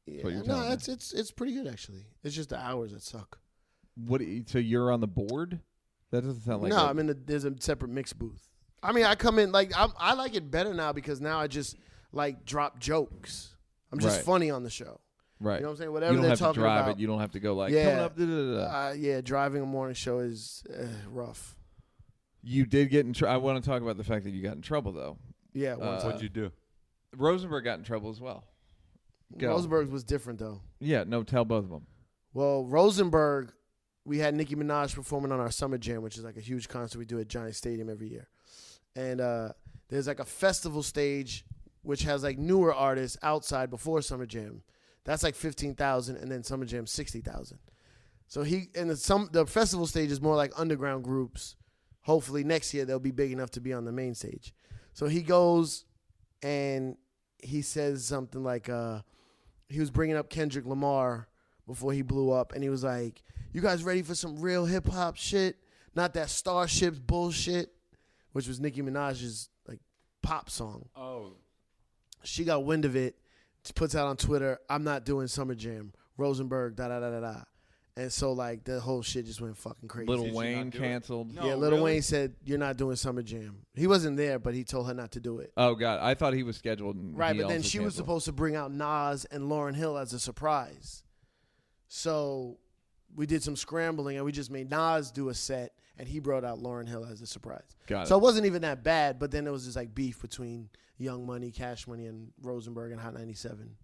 Yeah, what you're no, telling me. it's pretty good actually. It's just the hours that suck. So you're on the board? That doesn't sound like. No, there's a separate mix booth. I mean, I come in like I like it better now because now I just like drop jokes. I'm just Right. funny on the show. Right. You know what I'm saying? Whatever you don't they're have to talking drive about. it. You don't have to go like. Yeah. Coming up, da-da-da-da. Yeah, driving a morning show is rough. You did get in trouble. I want to talk about the fact that you got in trouble though. Yeah, once What'd you do? Rosenberg got in trouble as well. Go. Rosenberg was different though. Yeah. No. Tell both of them. Well, Rosenberg, we had Nicki Minaj performing on our Summer Jam, which is like a huge concert we do at Giant Stadium every year. And there's like a festival stage which has like newer artists outside before Summer Jam. That's like 15,000, and then Summer Jam 60,000. So the festival stage is more like underground groups. Hopefully next year they'll be big enough to be on the main stage. So he goes and he says something like he was bringing up Kendrick Lamar before he blew up, and he was like, "You guys ready for some real hip hop shit? Not that Starships bullshit," which was Nicki Minaj's like pop song. Oh. She got wind of it. She puts out on Twitter, "I'm not doing Summer Jam. Rosenberg, da da da da da." And so like the whole shit just went fucking crazy. Lil Did she Wayne not do it? canceled. No. Yeah, Oh, Lil really? Wayne said, "You're not doing Summer Jam." He wasn't there, but he told her not to do it. Oh God, I thought he was scheduled. And Right, he but then also she was canceled. supposed to bring out Nas and Lauryn Hill as a surprise. So we did some scrambling, and we just made Nas do a set, and he brought out Lauryn Hill as a surprise. Got So it. it wasn't even that bad, but then it was just like beef between Young Money, Cash Money, and Rosenberg and Hot 97.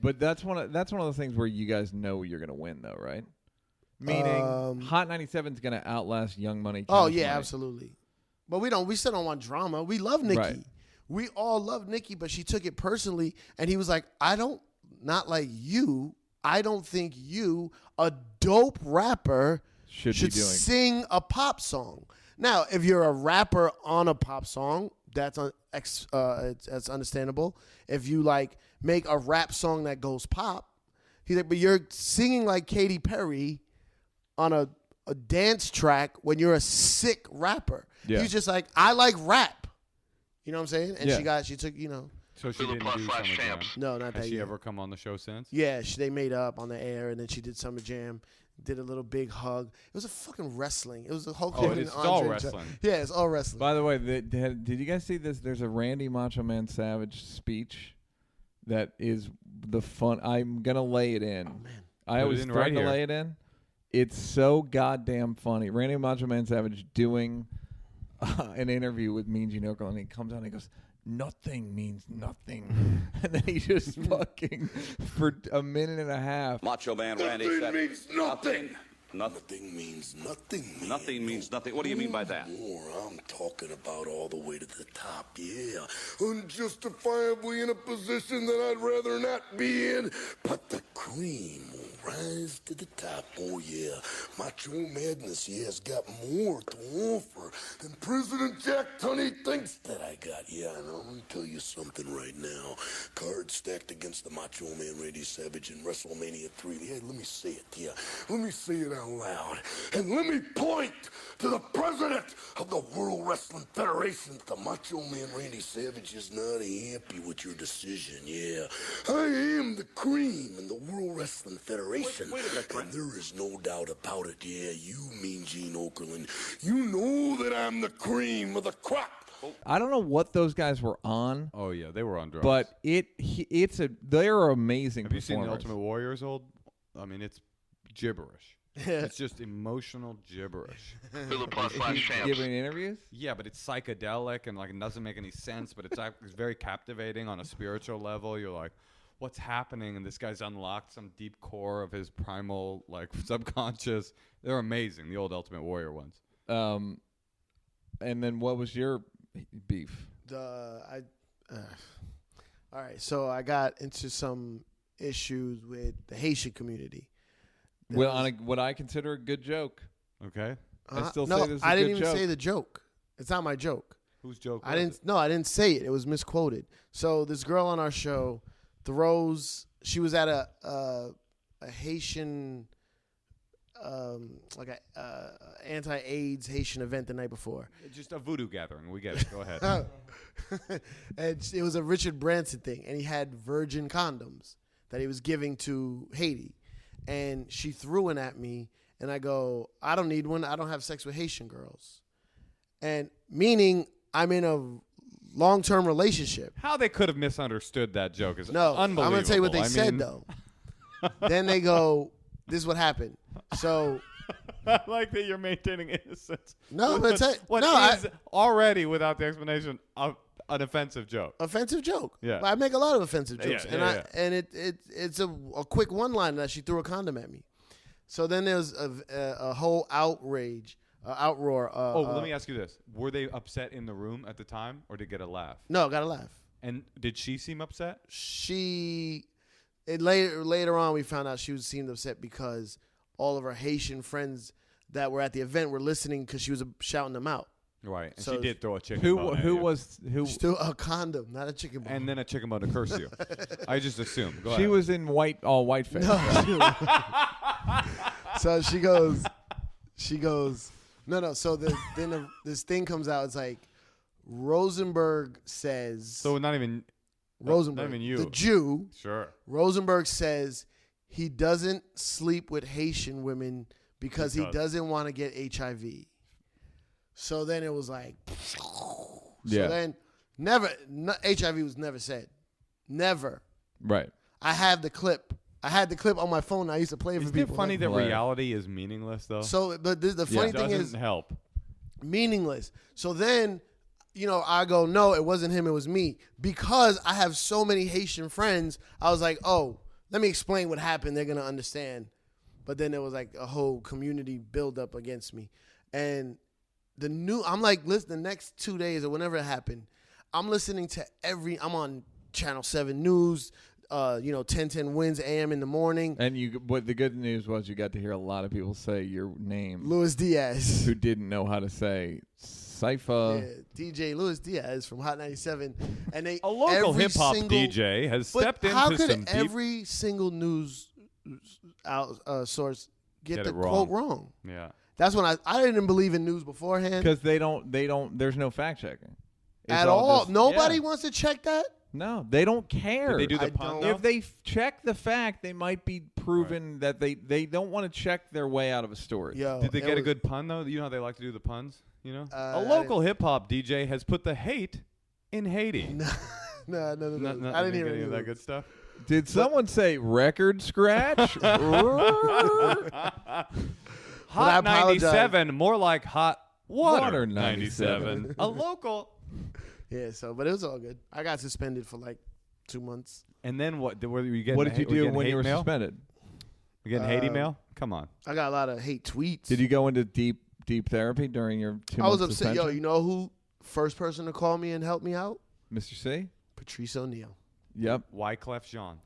But that's one of the things where you guys know you're gonna win though, right? Meaning Hot 97 is gonna outlast Young Money. Oh, Cash yeah, Money. absolutely. But we still don't want drama. We love Nicki. Right. We all love Nicki, but she took it personally, and he was like, "I don't not like you. I don't think you, a dope rapper, Should be doing. sing a pop song. Now, if you're a rapper on a pop song, that's that's understandable. If you like make a rap song that goes pop, he's like, but you're singing like Katy Perry on a dance track when you're a sick rapper. Yeah. He's just like, I like rap. You know what I'm saying? And Yeah. she took, So she To the didn't plus do size Summer Jam. champs. no, not Has that she yet. ever come on the show since? Yeah, they made up on the air, and then she did Summer Jam, did a little big hug. It was a fucking wrestling. It was a Hulk Hogan. it's and all Andre wrestling. Yeah, it's all wrestling. By the way, did you guys see this? There's a Randy Macho Man Savage speech that is the fun. I'm gonna lay it in. Oh, man. I Put it was in threatening right to here. lay it in. It's so goddamn funny. Randy Macho Man Savage doing an interview with Mean Gene Okerlund, and he comes on and he goes, "Nothing means nothing," and then he just fucking for a minute and a half. Macho Man Randy Nothing said, means nothing. Nothing. Nothing means nothing. Man. Nothing means nothing. What do you mean by that? More, I'm talking about all the way to the top, yeah. Unjustifiably in a position that I'd rather not be in, but the cream will rise to the top, oh yeah. Macho Madness, yeah, has got more to offer than President Jack Tunney thinks that I got. Yeah, and I'm gonna tell you something right now. Cards stacked against the Macho Man Randy Savage in WrestleMania 3. Yeah, let me say it, yeah. Let me say it out loud. And let me point to the president of the World Wrestling Federation. The Macho Man Randy Savage is not happy with your decision, yeah. I am the cream in the World Wrestling Federation. Wait a minute, and there is no doubt about it, yeah. You Mean Gene Okerlund. You know that I'm the cream of the crop. I don't know what those guys were on, Oh yeah, they were on drugs. but they're amazing. have you seen the performers. Ultimate Warrior's old? I mean, it's gibberish. It's just emotional gibberish. To the plus size He's champs. giving interviews? Yeah, but it's psychedelic and like it doesn't make any sense. But it's very captivating on a spiritual level. You're like, what's happening? And this guy's unlocked some deep core of his primal like subconscious. They're amazing. The old Ultimate Warrior ones. And then what was your beef? All right, so I got into some issues with the Haitian community. Well, on what I consider a good joke. Okay, I still no, say this is a I good didn't even joke. say the joke. It's not my joke. whose joke? I was didn't. it? No, I didn't say it. It was misquoted. So this girl on our show throws. She was at a Haitian, like a anti-AIDS Haitian event the night before. Just a voodoo gathering. We get it. Go ahead. And it was a Richard Branson thing, and he had virgin condoms that he was giving to Haiti. And she threw one at me, and I go, I don't need one. I don't have sex with Haitian girls. And meaning I'm in a long-term relationship. How they could have misunderstood that joke is No, I'm unbelievable. going to tell you what they I said, mean, though. Then they go, this is what happened. So, I like that you're maintaining innocence. No, I'm gonna tell you- What no, is already, without the explanation, an offensive joke. offensive joke. Yeah. I make a lot of offensive Yeah, jokes. yeah, and it's a quick one-line that she threw a condom at me. So then there's a whole outroar. Let me ask you this. Were they upset in the room at the time, or did they get a laugh? No, gotta laugh. And did she seem upset? Later on we found out she seemed upset because all of her Haitian friends that were at the event were listening because she was shouting them out. Right. And So- she did throw a chicken Who bone at who you. was who? She threw a condom, not a chicken bone. And then a chicken bone to curse you. I just assumed. Go She ahead. was in all white face. So she goes, no. So this thing comes out. It's like Rosenberg says. So not even Rosenberg, not even you. the Jew. Sure. Rosenberg says he doesn't sleep with Haitian women because he doesn't want to get HIV. So then it was like, Yeah. So then HIV was never said. Never. Right. I have the clip. I had the clip on my phone. I used to play it for Isn't it people. funny that Hilarious. reality is meaningless, though? So, but the funny It thing doesn't is, help. meaningless. So then, I go, no, it wasn't him, it was me. Because I have so many Haitian friends, I was like, oh, let me explain what happened. They're going to understand. But then there was like a whole community buildup against me. And I'm like, listen, the next 2 days or whenever it happened, I'm listening to I'm on Channel 7 News, 10-10 wins AM in the morning. And but the good news was you got to hear a lot of people say your name, Luis Diaz. who didn't know how to say Cipha. Yeah, DJ Luis Diaz from Hot 97. And they A local every hip hop single- DJ has But stepped how into could some deep. every single news source get Get the it wrong. quote wrong? Yeah. That's when I didn't believe in news beforehand Because they don't. There's no fact checking at all. Just, Nobody yeah. wants to check that. No, they don't care. Did they do the I pun? don't- though? If they check the fact, they might be proven that they don't want to check their way out of a story. Yo, Did they it get a was- good pun though? You know how they like to do the puns. You know, I a local hip hop DJ has put the hate in Haiti. No. I didn't hear any any of of that those. good stuff. Did someone say record scratch? Hot I apologize. 97, more like hot water, Water 97. A local. Yeah, but it was all good. I got suspended for like 2 months. And then what? Were you getting? What did you do when you were mail? suspended? You getting Haiti mail? Come on. I got a lot of hate tweets. Did you go into deep therapy during your 2 I was months upset. Yo, suspension? you know who first person to call me and help me out? Mr. C? Patrice O'Neal. Yep. Wyclef Jean.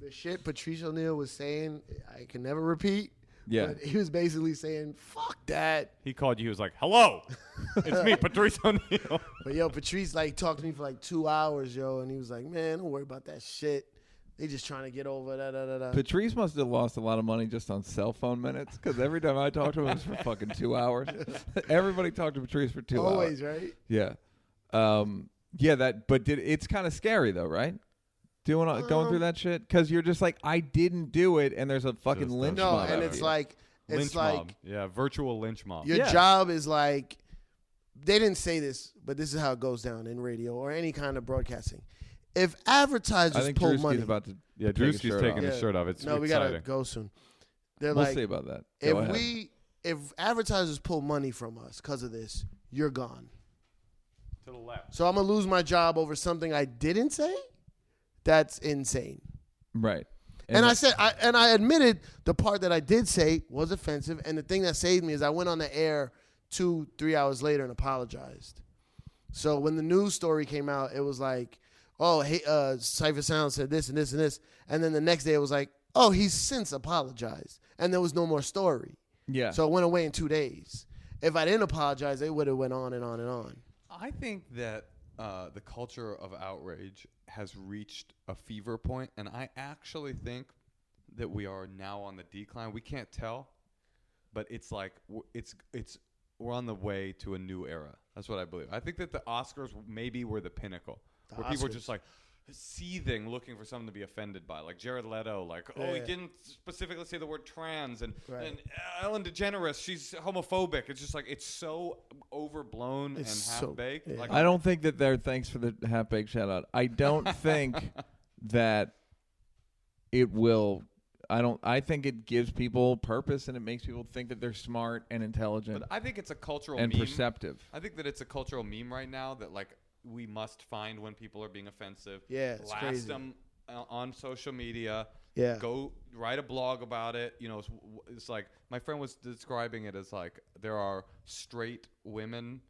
The shit Patrice O'Neal was saying, I can never repeat. Yeah. But he was basically saying, fuck that. He called you. He was like, "Hello, it's me, Patrice O'Neal." But yo, Patrice like talked to me for like 2 hours, yo, and he was like, man, don't worry about that shit. They just trying to get over that. Patrice must have lost a lot of money just on cell phone minutes because every time I talked to him, it was for fucking 2 hours. Everybody talked to Patrice for 2 hours. Always, right? Yeah. But it's kind of scary though, right? Going through that shit because you're just like, I didn't do it, and there's a fucking Just lynch No, mob. and out it's here. like, Lynch mob. Yeah, virtual lynch mob. your Yeah. job is like, they didn't say this, but this is how it goes down in radio or any kind of broadcasting. If I advertisers think pull Drewski's money, about to. Yeah, take his Drewski's shirt taking off. his shirt off. It's no, we exciting. gotta go soon. They're We'll like, see about that. Go ahead. if advertisers pull money from us because of this, you're gone. To the left. So I'm gonna lose my job over something I didn't say. That's insane. Right. And I admitted the part that I did say was offensive. And the thing that saved me is I went on the air 2-3 hours later and apologized. So when the news story came out, it was like, oh, hey, Cipha Sound said this and this and this. And then the next day it was like, oh, he's since apologized. And there was no more story. Yeah. So it went away in 2 days. If I didn't apologize, it would have went on and on and on. I think that the culture of outrage has reached a fever point, and I actually think that we are now on the decline. We can't tell, but it's like we're on the way to a new era. That's what I believe. I think that the Oscars maybe were the pinnacle, where people were Oscars. just like seething, looking for something to be offended by, like Jared Leto, like, oh, he Yeah. didn't specifically say the word trans, and Right. and Ellen DeGeneres, she's homophobic. It's just like it's so overblown It's and so- half baked. yeah. Like I don't think that they're. Thanks for the half-baked shout-out. I don't think that it will. I think it gives people purpose and it makes people think that they're smart and intelligent But I think it's a cultural and meme. perceptive. I think that it's a cultural meme right now that like we must find when people are being offensive. Yeah, it's blast crazy. them on social media. Yeah. Go write a blog about it. You know, it's like my friend was describing it as like there are straight women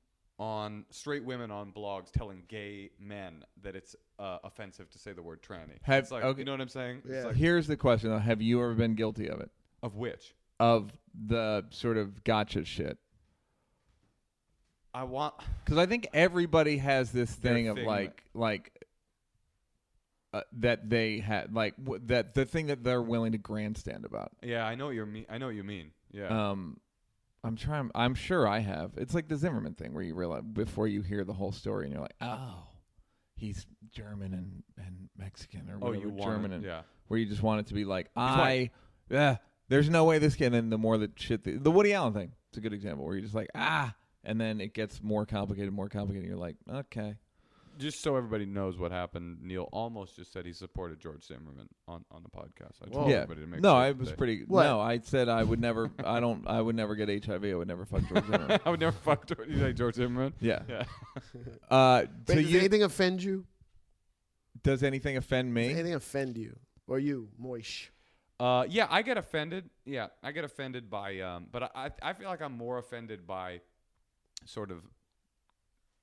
on blogs telling gay men that it's offensive to say the word tranny. It's like, okay. you know what I'm saying? Yeah. It's like, Here's the question: though. Have you ever been guilty of it? of which Of the sort of gotcha shit? I want. Because I think everybody has this Their thing of thing like that they had that the thing that they're willing to grandstand about. Yeah, I know what you mean. Yeah. I'm sure I have. It's like the Zimmerman thing where you realize before you hear the whole story and you're like, oh, he's German and Mexican or whatever. you want German it, and yeah. where you just want it to be like, white. there's no way this can. And then the more that shit, the Woody Allen thing, it's a good example where you're just like, and then it gets more complicated. And you're like, okay. Just so everybody knows what happened, Neal almost just said he supported George Zimmerman on the podcast. I told Yeah. everybody to make No, sure I was today. pretty. What? No, I said I would never. I would never get HIV. I would never fuck George Zimmerman. I would never fuck George. You say George Zimmerman? Yeah. Yeah. So Wait, does you, anything offend you? does anything offend Does me? anything offend you? Or you, Moish? Yeah, I get offended. Yeah, I get offended by. But I feel like I'm more offended by, sort of,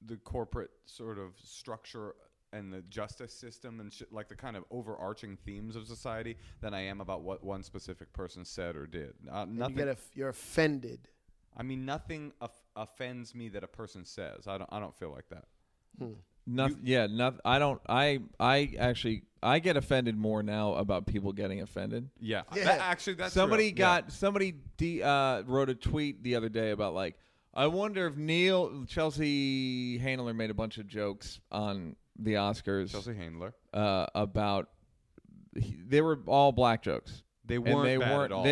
the corporate sort of structure and the justice system and shit, like the kind of overarching themes of society than I am about what one specific person said or did. Nothing. You're offended. I mean, nothing offends me that a person says. I don't feel like that. Nothing. I don't. I actually get offended more now about people getting offended. Yeah. Yeah. That's Somebody true. somebody wrote a tweet the other day about like, I wonder if Chelsea Handler made a bunch of jokes on the Oscars. Chelsea Handler. About they were all black jokes. They weren't bad at all.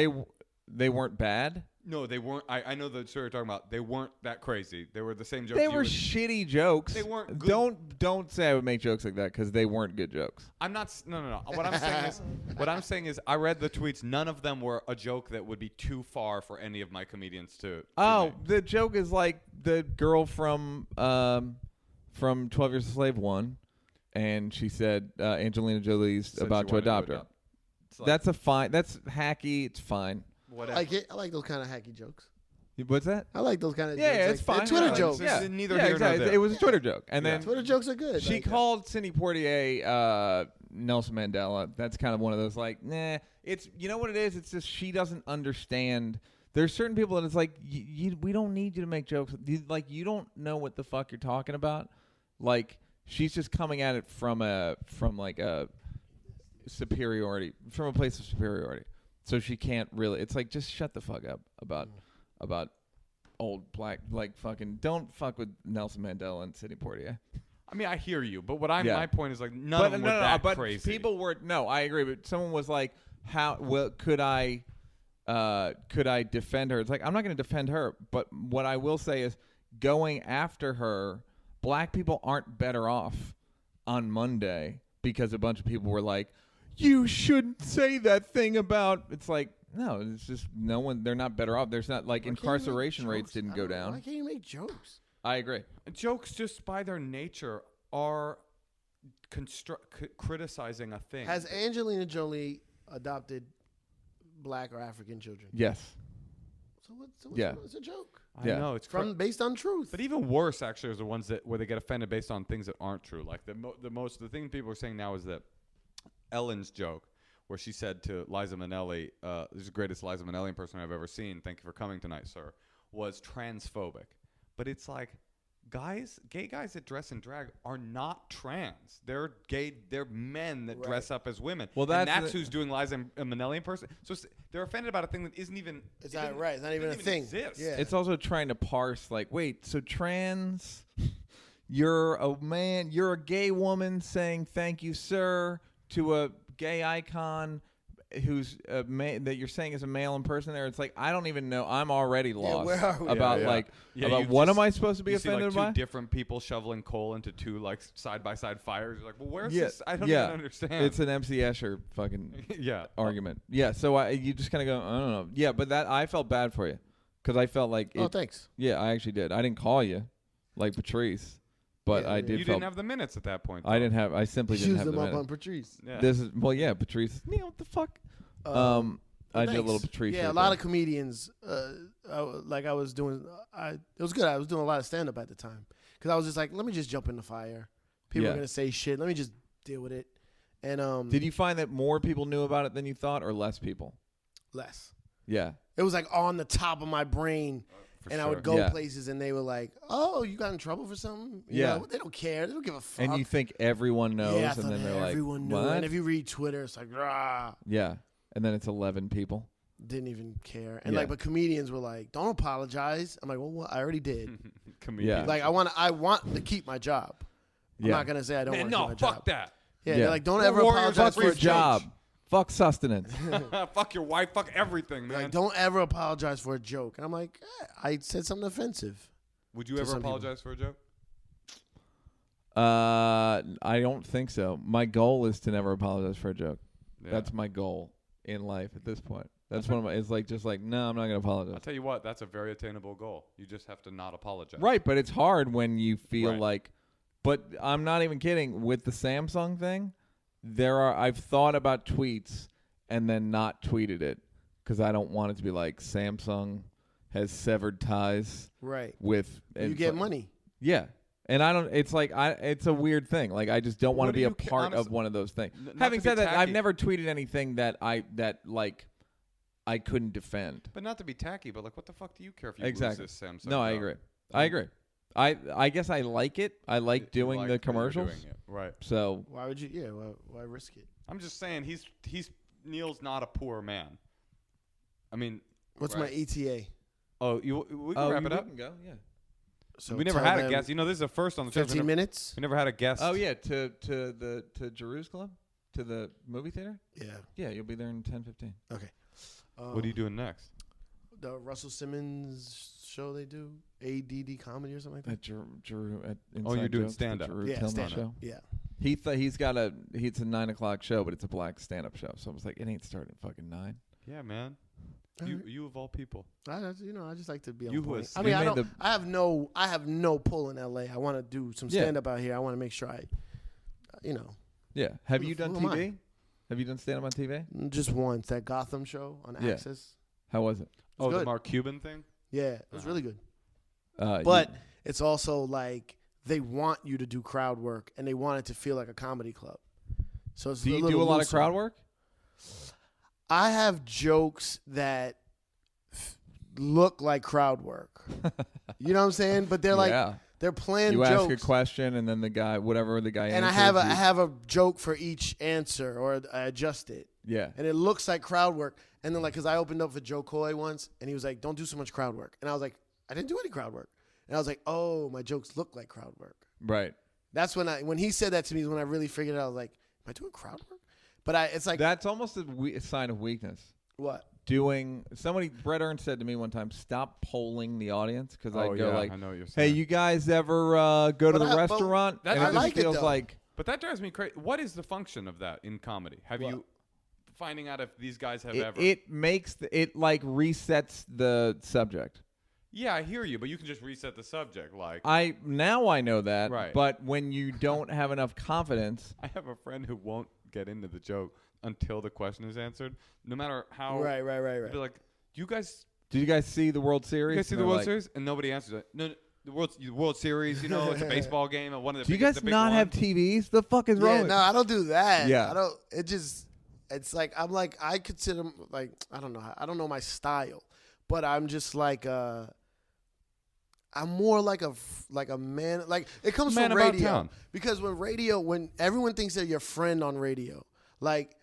They weren't bad. No, they weren't. I know the story you're talking about. They weren't that crazy. They were the same jokes. They were shitty jokes. They weren't good. Don't say I would make jokes like that because they weren't good jokes. I'm not. No. What I'm saying is, I read the tweets. None of them were a joke that would be too far for any of my comedians to. Make. The joke is like the girl from 12 Years a Slave 1, and she said Angelina Jolie's Said about she to wanted adopt her. It's like, That's a fine. That's hacky. It's fine. whatever. I like those kind of hacky jokes. What's that? I like those kind of Yeah, jokes. it's fine. Twitter Yeah, jokes. it's- Yeah, neither yeah, here nor exactly. there. It was a Twitter joke, and then Twitter jokes are good. she Like, called Sidney Poitier Nelson Mandela. That's kind of one of those like, nah. It's you know what it is. It's just she doesn't understand. There's certain people that it's like we don't need you to make jokes. You don't know what the fuck you're talking about. Like she's just coming at it from a superiority, from a place of superiority. So she can't really. It's like just shut the fuck up about old black, like fucking don't fuck with Nelson Mandela and Sidney Poitier. I mean, I hear you, but my point is like none of them were no, that but crazy. people were I agree, but someone was like, how could I defend her? It's like I'm not going to defend her, but what I will say is going after her, black people aren't better off on Monday because a bunch of people were like, you shouldn't say that thing about. It's like no, it's just no one. They're not better off. There's not like incarceration rates didn't go down. Why can't you make jokes? I agree. Jokes, just by their nature, are criticizing a thing. Has Angelina Jolie adopted black or African children? Yes. So what's Yeah. It's a joke. I Yeah. know it's Based on truth. but even worse, actually, is the ones where they get offended based on things that aren't true. Like the thing people are saying now is that Ellen's joke, where she said to Liza Minnelli, "This is the greatest Liza Minnelli impersonator I've ever seen. Thank you for coming tonight, sir," was transphobic. But it's like, gay guys that dress in drag are not trans. They're gay. They're men that dress up as women. Well, and that's that's who's doing Liza Minnelli impersonation. So they're offended about a thing that isn't even. It's not right. It's not even a thing. Exist. Yeah. It's also trying to parse, like, wait, so trans, you're a man, you're a gay woman saying thank you, sir, to a gay icon who's that you're saying is a male impersonator. It's like, I don't even know. I'm already lost where are we? about, about what am I supposed to be you see, offended like, by? two different people shoveling coal into two, like, side-by-side fires. You're like, well, where's Yeah, this? I don't yeah. even understand. It's an MC Escher fucking yeah. argument. Yeah, so you just kind of go, I don't know. Yeah, but I felt bad for you because I felt like Oh, thanks. Yeah, I actually did. I didn't call you like Patrice, but Yeah, I yeah. did. You felt, didn't have the minutes at that point. I didn't have. I simply didn't Use have them the up minute. on Patrice. Yeah. This is Patrice. Neal, what the fuck? I did a little Patrice. Yeah, a lot of comedians. I was doing. It was good. I was doing a lot of stand up at the time because I was just like, let me just jump in the fire. People Yeah. are gonna say shit. Let me just deal with it. And Did you find that more people knew about it than you thought, or less people? less. Yeah. It was like on the top of my brain. For And I sure. would go Yeah. places, and they were like, "Oh, you got in trouble for something?" You Yeah. know, they don't care. They don't give a fuck. And you think everyone knows, yeah, I and thought then they're like, everyone knew. what? And if you read Twitter, it's like, rah, Yeah. And then it's 11 people. didn't even care. And Yeah. but comedians were like, "Don't apologize." I'm like, "Well, what? I already did." Comedian. Yeah. Like, I want to keep my job. I'm Yeah. not gonna say I don't Man, want to no, keep my fuck job. that. Yeah, Yeah. they're like, don't We're ever warriors apologize on for a free joke. Job. Fuck sustenance. Fuck your wife. Fuck everything, man. Like, don't ever apologize for a joke. And I'm like, I said something offensive. Would you to ever some people. apologize for a joke? I don't think so. My goal is to never apologize for a joke. Yeah. That's my goal in life at this point. That's one of my. It's like just like no, I'm not gonna apologize. I'll tell you what, that's a very attainable goal. You just have to not apologize. Right, but it's hard when you feel Right. like. But I'm not even kidding. With the Samsung thing, I've thought about tweets and then not tweeted it because I don't want it to be like Samsung has severed ties Right. with. You and get so- money. Yeah, And I don't. It's like it's a weird thing. Like I just don't want What to do be a you part honestly- of one of those things. Not Having to be said that, I've tacky. never tweeted anything that I couldn't defend. But not to be tacky, but like, what the fuck do you care if you Exactly. lose this Samsung? No, I agree. I agree. I guess I like it. I like doing Like the that you're commercials. doing it. Right. So Why would you? Yeah. Why risk it? I'm just saying he's Neal's not a poor man. I mean, What's right. my ETA? Oh, we can wrap it up. Can go. Yeah. So We never tell had a them guest. You know, this is a first on the show. 15 minutes. We never had a guest. Oh yeah, to Jerusalem, to the movie theater. Yeah. Yeah, you'll be there in 10:15. Okay. What are you doing next? The Russell Simmons show they do, ADD comedy or something like that. At at Oh, you're Inside doing Jokes, the stand-up. Drew Yeah, Tillman stand show. up. Yeah. He's a 9:00 show, but it's a black stand-up show. So I was like, it ain't starting at fucking 9. Yeah, man. All right. You of all people. I just like to be on You point. was- I mean, you I made don't. I have no pull in LA. I want to do some Yeah. stand up out here. I want to make sure Yeah. Have Who you the- done who am I? TV? Have you done stand-up on TV? just once that Gotham show on Yeah. Access. How was it? Oh, the good. Mark Cuban thing? Yeah, it was really good. You- But it's also like they want you to do crowd work and they want it to feel like a comedy club. So it's do you do little a lot of looser. crowd work? I have jokes that look like crowd work. You know what I'm saying? But they're like Yeah. they're planned You jokes. ask a question and then the guy, whatever the guy and I answers, have a joke for each answer, or I adjust it, yeah. and it looks like crowd work. And then because I opened up for Joe Coy once, and he was like, "Don't do so much crowd work," and I was like, "I didn't do any crowd work," and I was like, "Oh, my jokes look like crowd work." Right. That's when he said that to me is when I really figured out. I was like, "Am I doing crowd work?" But it's like That's almost a sign of weakness. what? Brett Ernst said to me one time, stop polling the audience, because Oh, I'd go yeah, like, I know what you're hey, saying. you guys ever go to But the but restaurant? That- And I it just like it, feels though. like, But that drives me crazy. What is the function of that in comedy? Have What? you finding out if these guys have ever? it makes, it like resets the subject. Yeah, I hear you, but you can just reset the subject. Like, Now I know that, Right. but when you don't have enough confidence, I have a friend who won't get into the joke until the question is answered, no matter how. Right. He'll be like, you guys did you guys see the World Series? You guys see And the they're World like, Series? And nobody answers it. No, the World Series, you know, it's a baseball game. And one of the Do you biggest- guys the big not have one. TVs? The fuck is wrong Yeah, with no, I don't do that. Yeah. I don't. It's like I consider like I don't know my style, but I'm just like I'm more like a man. Like it comes Man from about radio town. because when everyone thinks they're your friend on radio, like.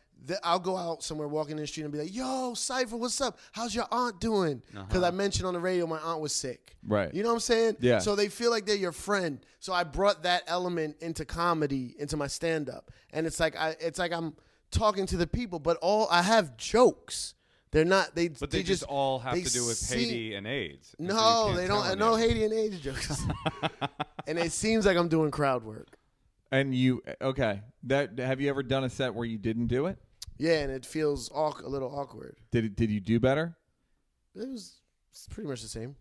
I'll go out somewhere, walking in the street, and be like, "Yo, Cipha, what's up? How's your aunt doing?" Because I mentioned on the radio my aunt was sick. Right. You know what I'm saying? Yeah. So they feel like they're your friend. So I brought that element into comedy, into my stand-up, and it's like I'm talking to the people, but I have jokes. They're not. But they just all have they to do with seem- Haiti and AIDS. And so you No, can't they tell don't. any No of it. Haiti and AIDS jokes. And it seems like I'm doing crowd work. And okay. Have you ever done a set where you didn't do it? Yeah, and it feels a little awkward. Did you do better? It's pretty much the same.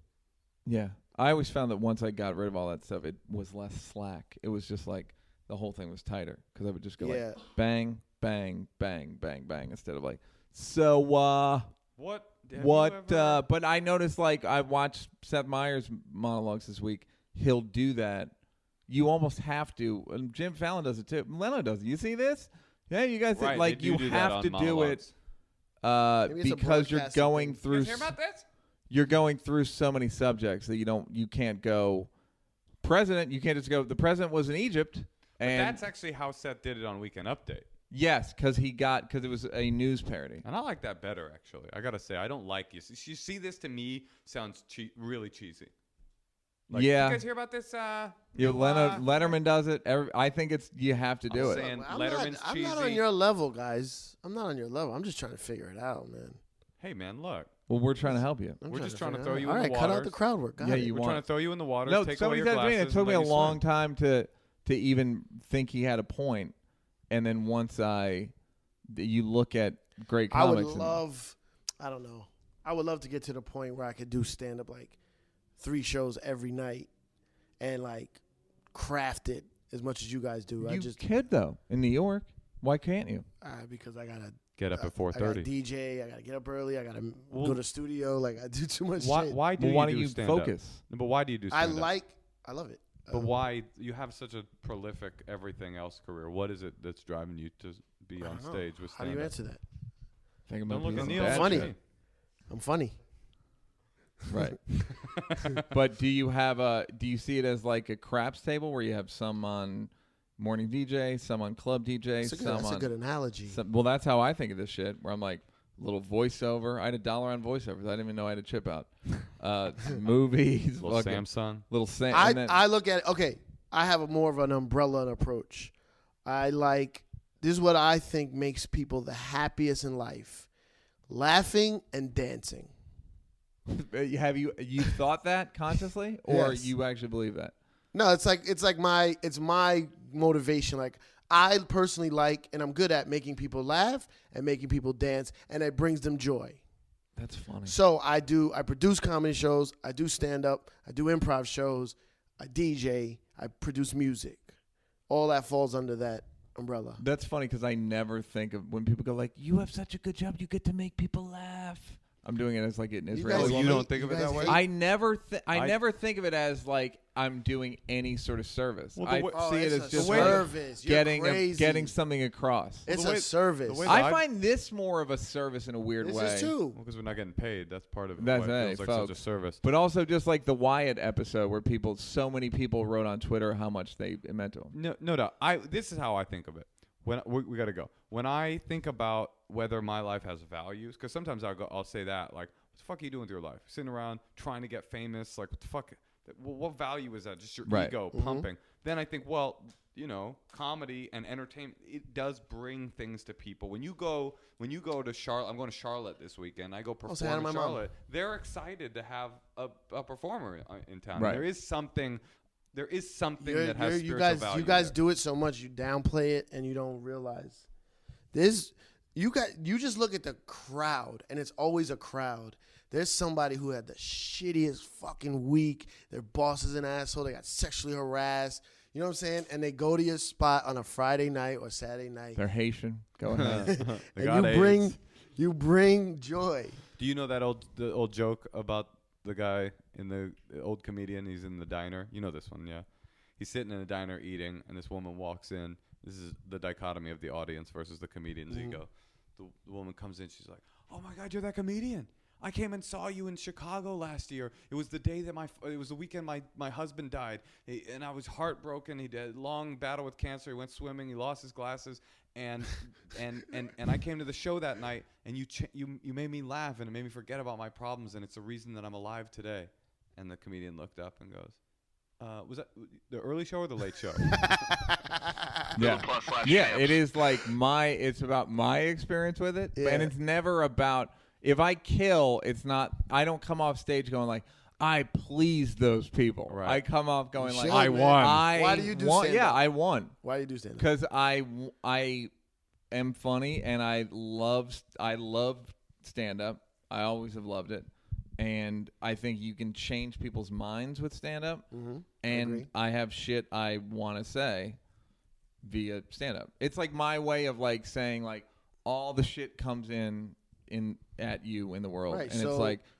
Yeah. I always found that once I got rid of all that stuff, it was less slack. It was just like the whole thing was tighter, because I would just go Yeah. like bang, bang, bang, bang, bang, instead of like, so What? Have you ever- but I noticed, like, I watched Seth Meyers' monologues this week. He'll do that. You almost have to. And Jim Fallon does it too. Leno does it. You see this? Yeah, you guys Right, like they you do that have on to do monologues. it Maybe it's a because you're broadcasting going thing. You through guys hear about this? you're going through so many subjects that you can't go president. You can't just go. The president was in Egypt, But and that's actually how Seth did it on Weekend Update. yes, because it was a news parody. And I like that better, actually. I got to say, I don't like you. You see, this to me sounds really cheesy. Like, Yeah. You guys hear about this? Letterman does it. I think you have to do I'm it. saying- I'm Letterman's not on cheesy. your level, guys. I'm not on your level. I'm just trying to figure it out, man. Hey, man, look. Well, we're trying to help you. I'm We're just trying to figure throw it you out. in All the right, cut out waters. the crowd work. Got Yeah, it. you We're want- trying to throw you in the water. No, take away somebody your said to me, glasses. it took me and a let you long swim. time to even think he had a point, and then once you look at great I would comics. love. I don't know. I would love to get to the point where I could do stand up like 3 shows every night, and like craft it as much as you guys do. I you just could though in New York. Why can't you? because I gotta Get up at I gotta 4:30. DJ. I gotta get up early. I gotta Well, go to studio. Like I do too much Why? shit. Why do Well, you why do don't you stand-up? focus? No, but why do you do I stand-up? love it. But why you have such a prolific everything else career? What is it that's driving you to be on stage with How do stand-up? you answer that? Think Don't about look at being Neal. bad Funny. shit. I'm funny. Right. But do you see it as like a craps table where you have some on morning DJ, some on club DJ, That's a good analogy. well, that's how I think of this shit, where I'm like, little voiceover. I had $1 on voiceovers. I didn't even know I had a chip out. Movies. Little fucking- Samsung. Little Sam. I look at it, okay, I have more of an umbrella approach. This is what I think makes people the happiest in life. Laughing and dancing. have you thought that consciously, or Yes. you actually believe that? No, it's my motivation. Like I personally like and I'm good at making people laugh and making people dance, and it brings them joy. That's funny. So I produce comedy shows, I do stand up, I do improv shows, I DJ, I produce music. All that falls under that umbrella. That's funny because I never think of when people go like, "You have such a good job. You get to make people laugh." I'm doing it as like an Israeli you woman. don't think of it that way? I never think of it as like I'm doing any sort of service. Well, I the see it it's as a just service. You're like crazy. getting something across. It's the way- a service. the way I find this more of a service in a weird This way. is too. Because we're not getting paid. That's part of it. That's why it it, feels like folks. such a service. But also just like the Wyatt episode where so many people wrote on Twitter how much it meant to them. No doubt. This is how I think of it. When we got to go. When I think about whether my life has values, because sometimes I'll say that like, what the fuck are you doing with your life? Sitting around trying to get famous, like what the fuck? Well, what value is that? Just your Right. ego pumping. Then I think, well, comedy and entertainment, it does bring things to people. When you go to Charlotte, I'm going to Charlotte this weekend. I go say hi to perform in my mom. Charlotte. They're excited to have a performer in town. Right. There is something that has spiritual value. You guys there. do it so much, you downplay it and you don't realize. You just look at the crowd, and it's always a crowd. There's somebody who had the shittiest fucking week. Their boss is an asshole. They got sexually harassed. You know what I'm saying? And they go to your spot on a Friday night or Saturday night. They're Haitian. Go ahead. They And got AIDS. you bring joy. Do you know the old joke about the guy in the old comedian? He's in the diner. You know this one, yeah. He's sitting in a diner eating, and this woman walks in. This is the dichotomy of the audience versus the comedian's ego. The woman comes in. She's like, "Oh my God, you're that comedian! I came and saw you in Chicago last year. It was the day that it was the weekend my husband died, and I was heartbroken. He had a long battle with cancer. He went swimming. He lost his glasses, and I came to the show that night, and you made me laugh, and it made me forget about my problems, and it's the reason that I'm alive today." And the comedian looked up and goes, "Was that the early show or the late show?" Yeah, +/- yeah. champs. It is like it's about my experience with it, Yeah. and it's never about if I kill. It's not. I don't come off stage going like I pleased those people. Right. I come off going like should, I man. won. Why do you do won. stand-up? Yeah, I won Why do you do stand up? because I am funny and I love stand up. I always have loved it. And I think you can change people's minds with stand-up. Mm-hmm. And agree. I have shit I want to say via stand-up. It's like my way of like saying like all the shit comes in at you in the world, Right, and so-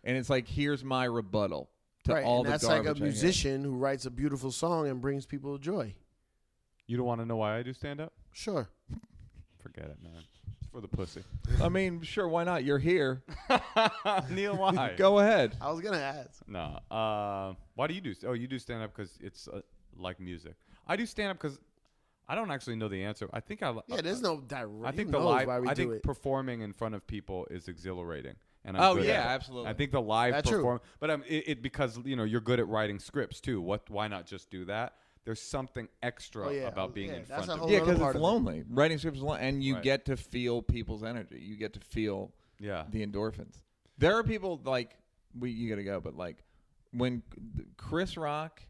it's like here's my rebuttal to Right, all and the that's like a garbage I hear. musician who writes a beautiful song and brings people joy. You don't want to know why I do stand up? Sure. Forget it, man. It's for the pussy. I mean, sure, why not? You're here. Neil, why? Go ahead. I was gonna ask. No. Why do you do? Oh, you do stand up because it's like music. I do stand up because I don't actually know the answer. I think Yeah, there's no direct. I think who the knows live. why we I do think it. performing in front of people is exhilarating. And Oh, I'm good yeah, at it. absolutely. I think the live That's true. perform, but it because you're good at writing scripts too. Why not just do that? There's something extra Oh, yeah. about being Yeah, in that's front a of whole Yeah, people. other because part it's of it. lonely. Writing scripts is lonely, and you Right. get to feel people's energy. You get to feel Yeah. the endorphins. There are people like you got to go, but like when Chris Rock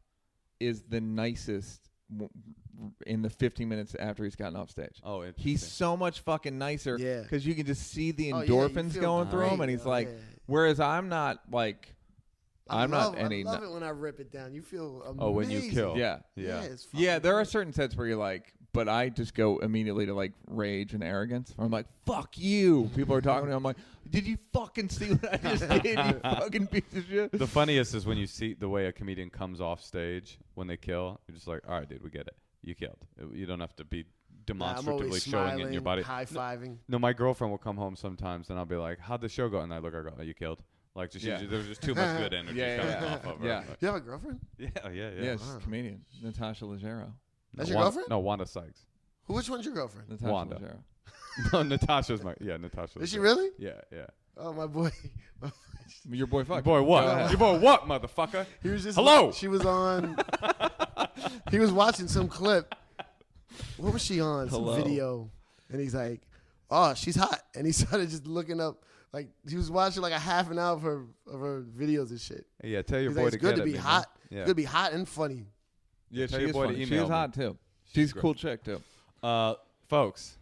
is the nicest in the 15 minutes after he's gotten off stage. Oh, He's interesting. so much fucking nicer Yeah. because you can just see the Oh, yeah, you endorphins feel going through him, great. and he's Oh, like, yeah. whereas I'm not like, I I'm love, not any. I love it when I rip it down. You feel amazing. Oh, when you kill. Yeah. Yeah. it's Yeah, fucking there are great. certain sets where you're like, but I just go immediately to like rage and arrogance. I'm like, fuck you. People are talking to me. I'm like, did you fucking see what I just did, you fucking piece of shit? The funniest is when you see the way a comedian comes off stage when they kill. You're just like, all right, dude, we get it. You killed. You don't have to be demonstratively I'm always showing smiling, it in your body. high-fiving. No, my girlfriend will come home sometimes, and I'll be like, how'd the show go? And I look at her, go, oh, you killed. Like, just there's just too much good energy coming off of her. Yeah. You have a girlfriend? Yeah. Yeah, she's a comedian. Natasha Leggero. That's your girlfriend? No, Wanda Sykes. Which one's your girlfriend? Natasha Wanda. Leggero. No, Natasha's Natasha. Is she really? Yeah. Oh, my boy. Your boy fuck. Your boy what? Your boy what, motherfucker? He was just Hello. She was on. He was watching some clip. What was she on? Hello. Some video, and he's like, "Oh, she's hot," and he started just looking up. Like he was watching like a half an hour of her videos and shit. Yeah, tell your He's boy like, to it's good get to be it, man. hot. Yeah. It's good to be hot and funny. Yeah, Tell she your is boy to funny. She email is me. hot too. She's a cool chick too. Folks,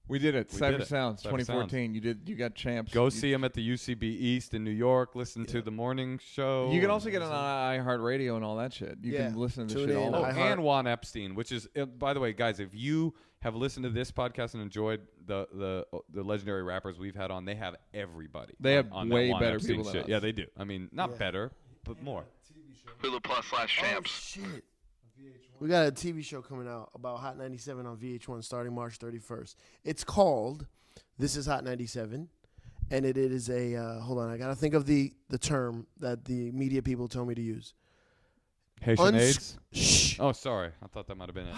We did it. We Cypher did it. Sounds Cypher 2014. You got champs. go see him at the UCB East in New York. Listen to the morning show. You can also get it on iHeartRadio and all that shit. You can listen to this Tune shit in. all Oh, over. and Juan Epstein, which is, by the way, guys, if you have listened to this podcast and enjoyed the legendary rappers we've had on, they have everybody. They have on that way Juan better Epstein people than shit. us. Yeah, they do. I mean, not better, but more. Hulu Plus / Champs. Shit. We got a TV show coming out about Hot 97 on VH1 starting March 31st. It's called This is Hot 97, and it is a hold on, I got to think of the term that the media people told me to use. Haitian AIDS? Shh. Oh, sorry. I thought that might have been it.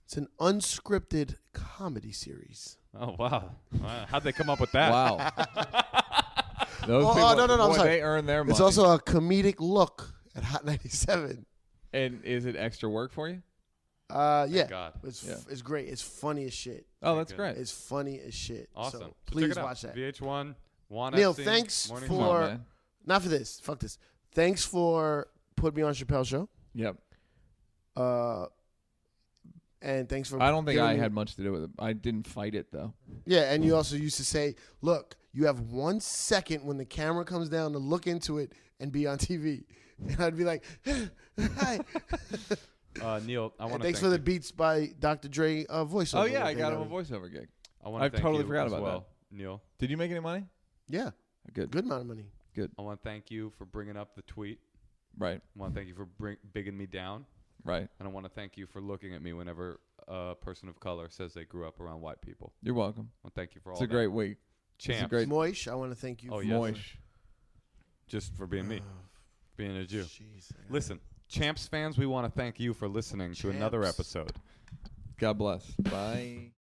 It's an unscripted comedy series. Oh, wow. How'd they come up with that? Wow. Those Oh, people, no, I'm boy, sorry. they earn their money. It's also a comedic look at Hot 97. And is it extra work for you? Yeah. God. It's great. It's funny as shit. Oh, that's good. great. It's funny as shit. Awesome. So So please check it out. watch that. VH1, Juan Neal, Epstein, thanks Morning Come Show. on, for man. not for this. Fuck this. Thanks for putting me on Chappelle's show. Yep. And thanks for. I don't think giving I me- had much to do with it. I didn't fight it though. Yeah, and you also used to say, "Look, you have 1 second when the camera comes down to look into it and be on TV." And I'd be like, "Hi." Neal, I want And to thanks for the Beats by Dr. Dre voiceover. Oh yeah, I thing got that him a was- voiceover gig. I want to I've thank totally you forgot as about well, Neal. Did you make any money? Yeah, Good. good amount of money. Good. I want to thank you for bringing up the tweet. Right. I want to thank you for bigging me down. Right. And I want to thank you for looking at me whenever a person of color says they grew up around white people. You're welcome. I want to thank you for all It's a that. great week. Champs. It's a great Moish, I want to thank you. Oh, for yes. Moish. Just for being me, being a Jew. Jeez, I got- Listen, Champs fans, we want to thank you for listening to another Champs. episode. God bless. Bye.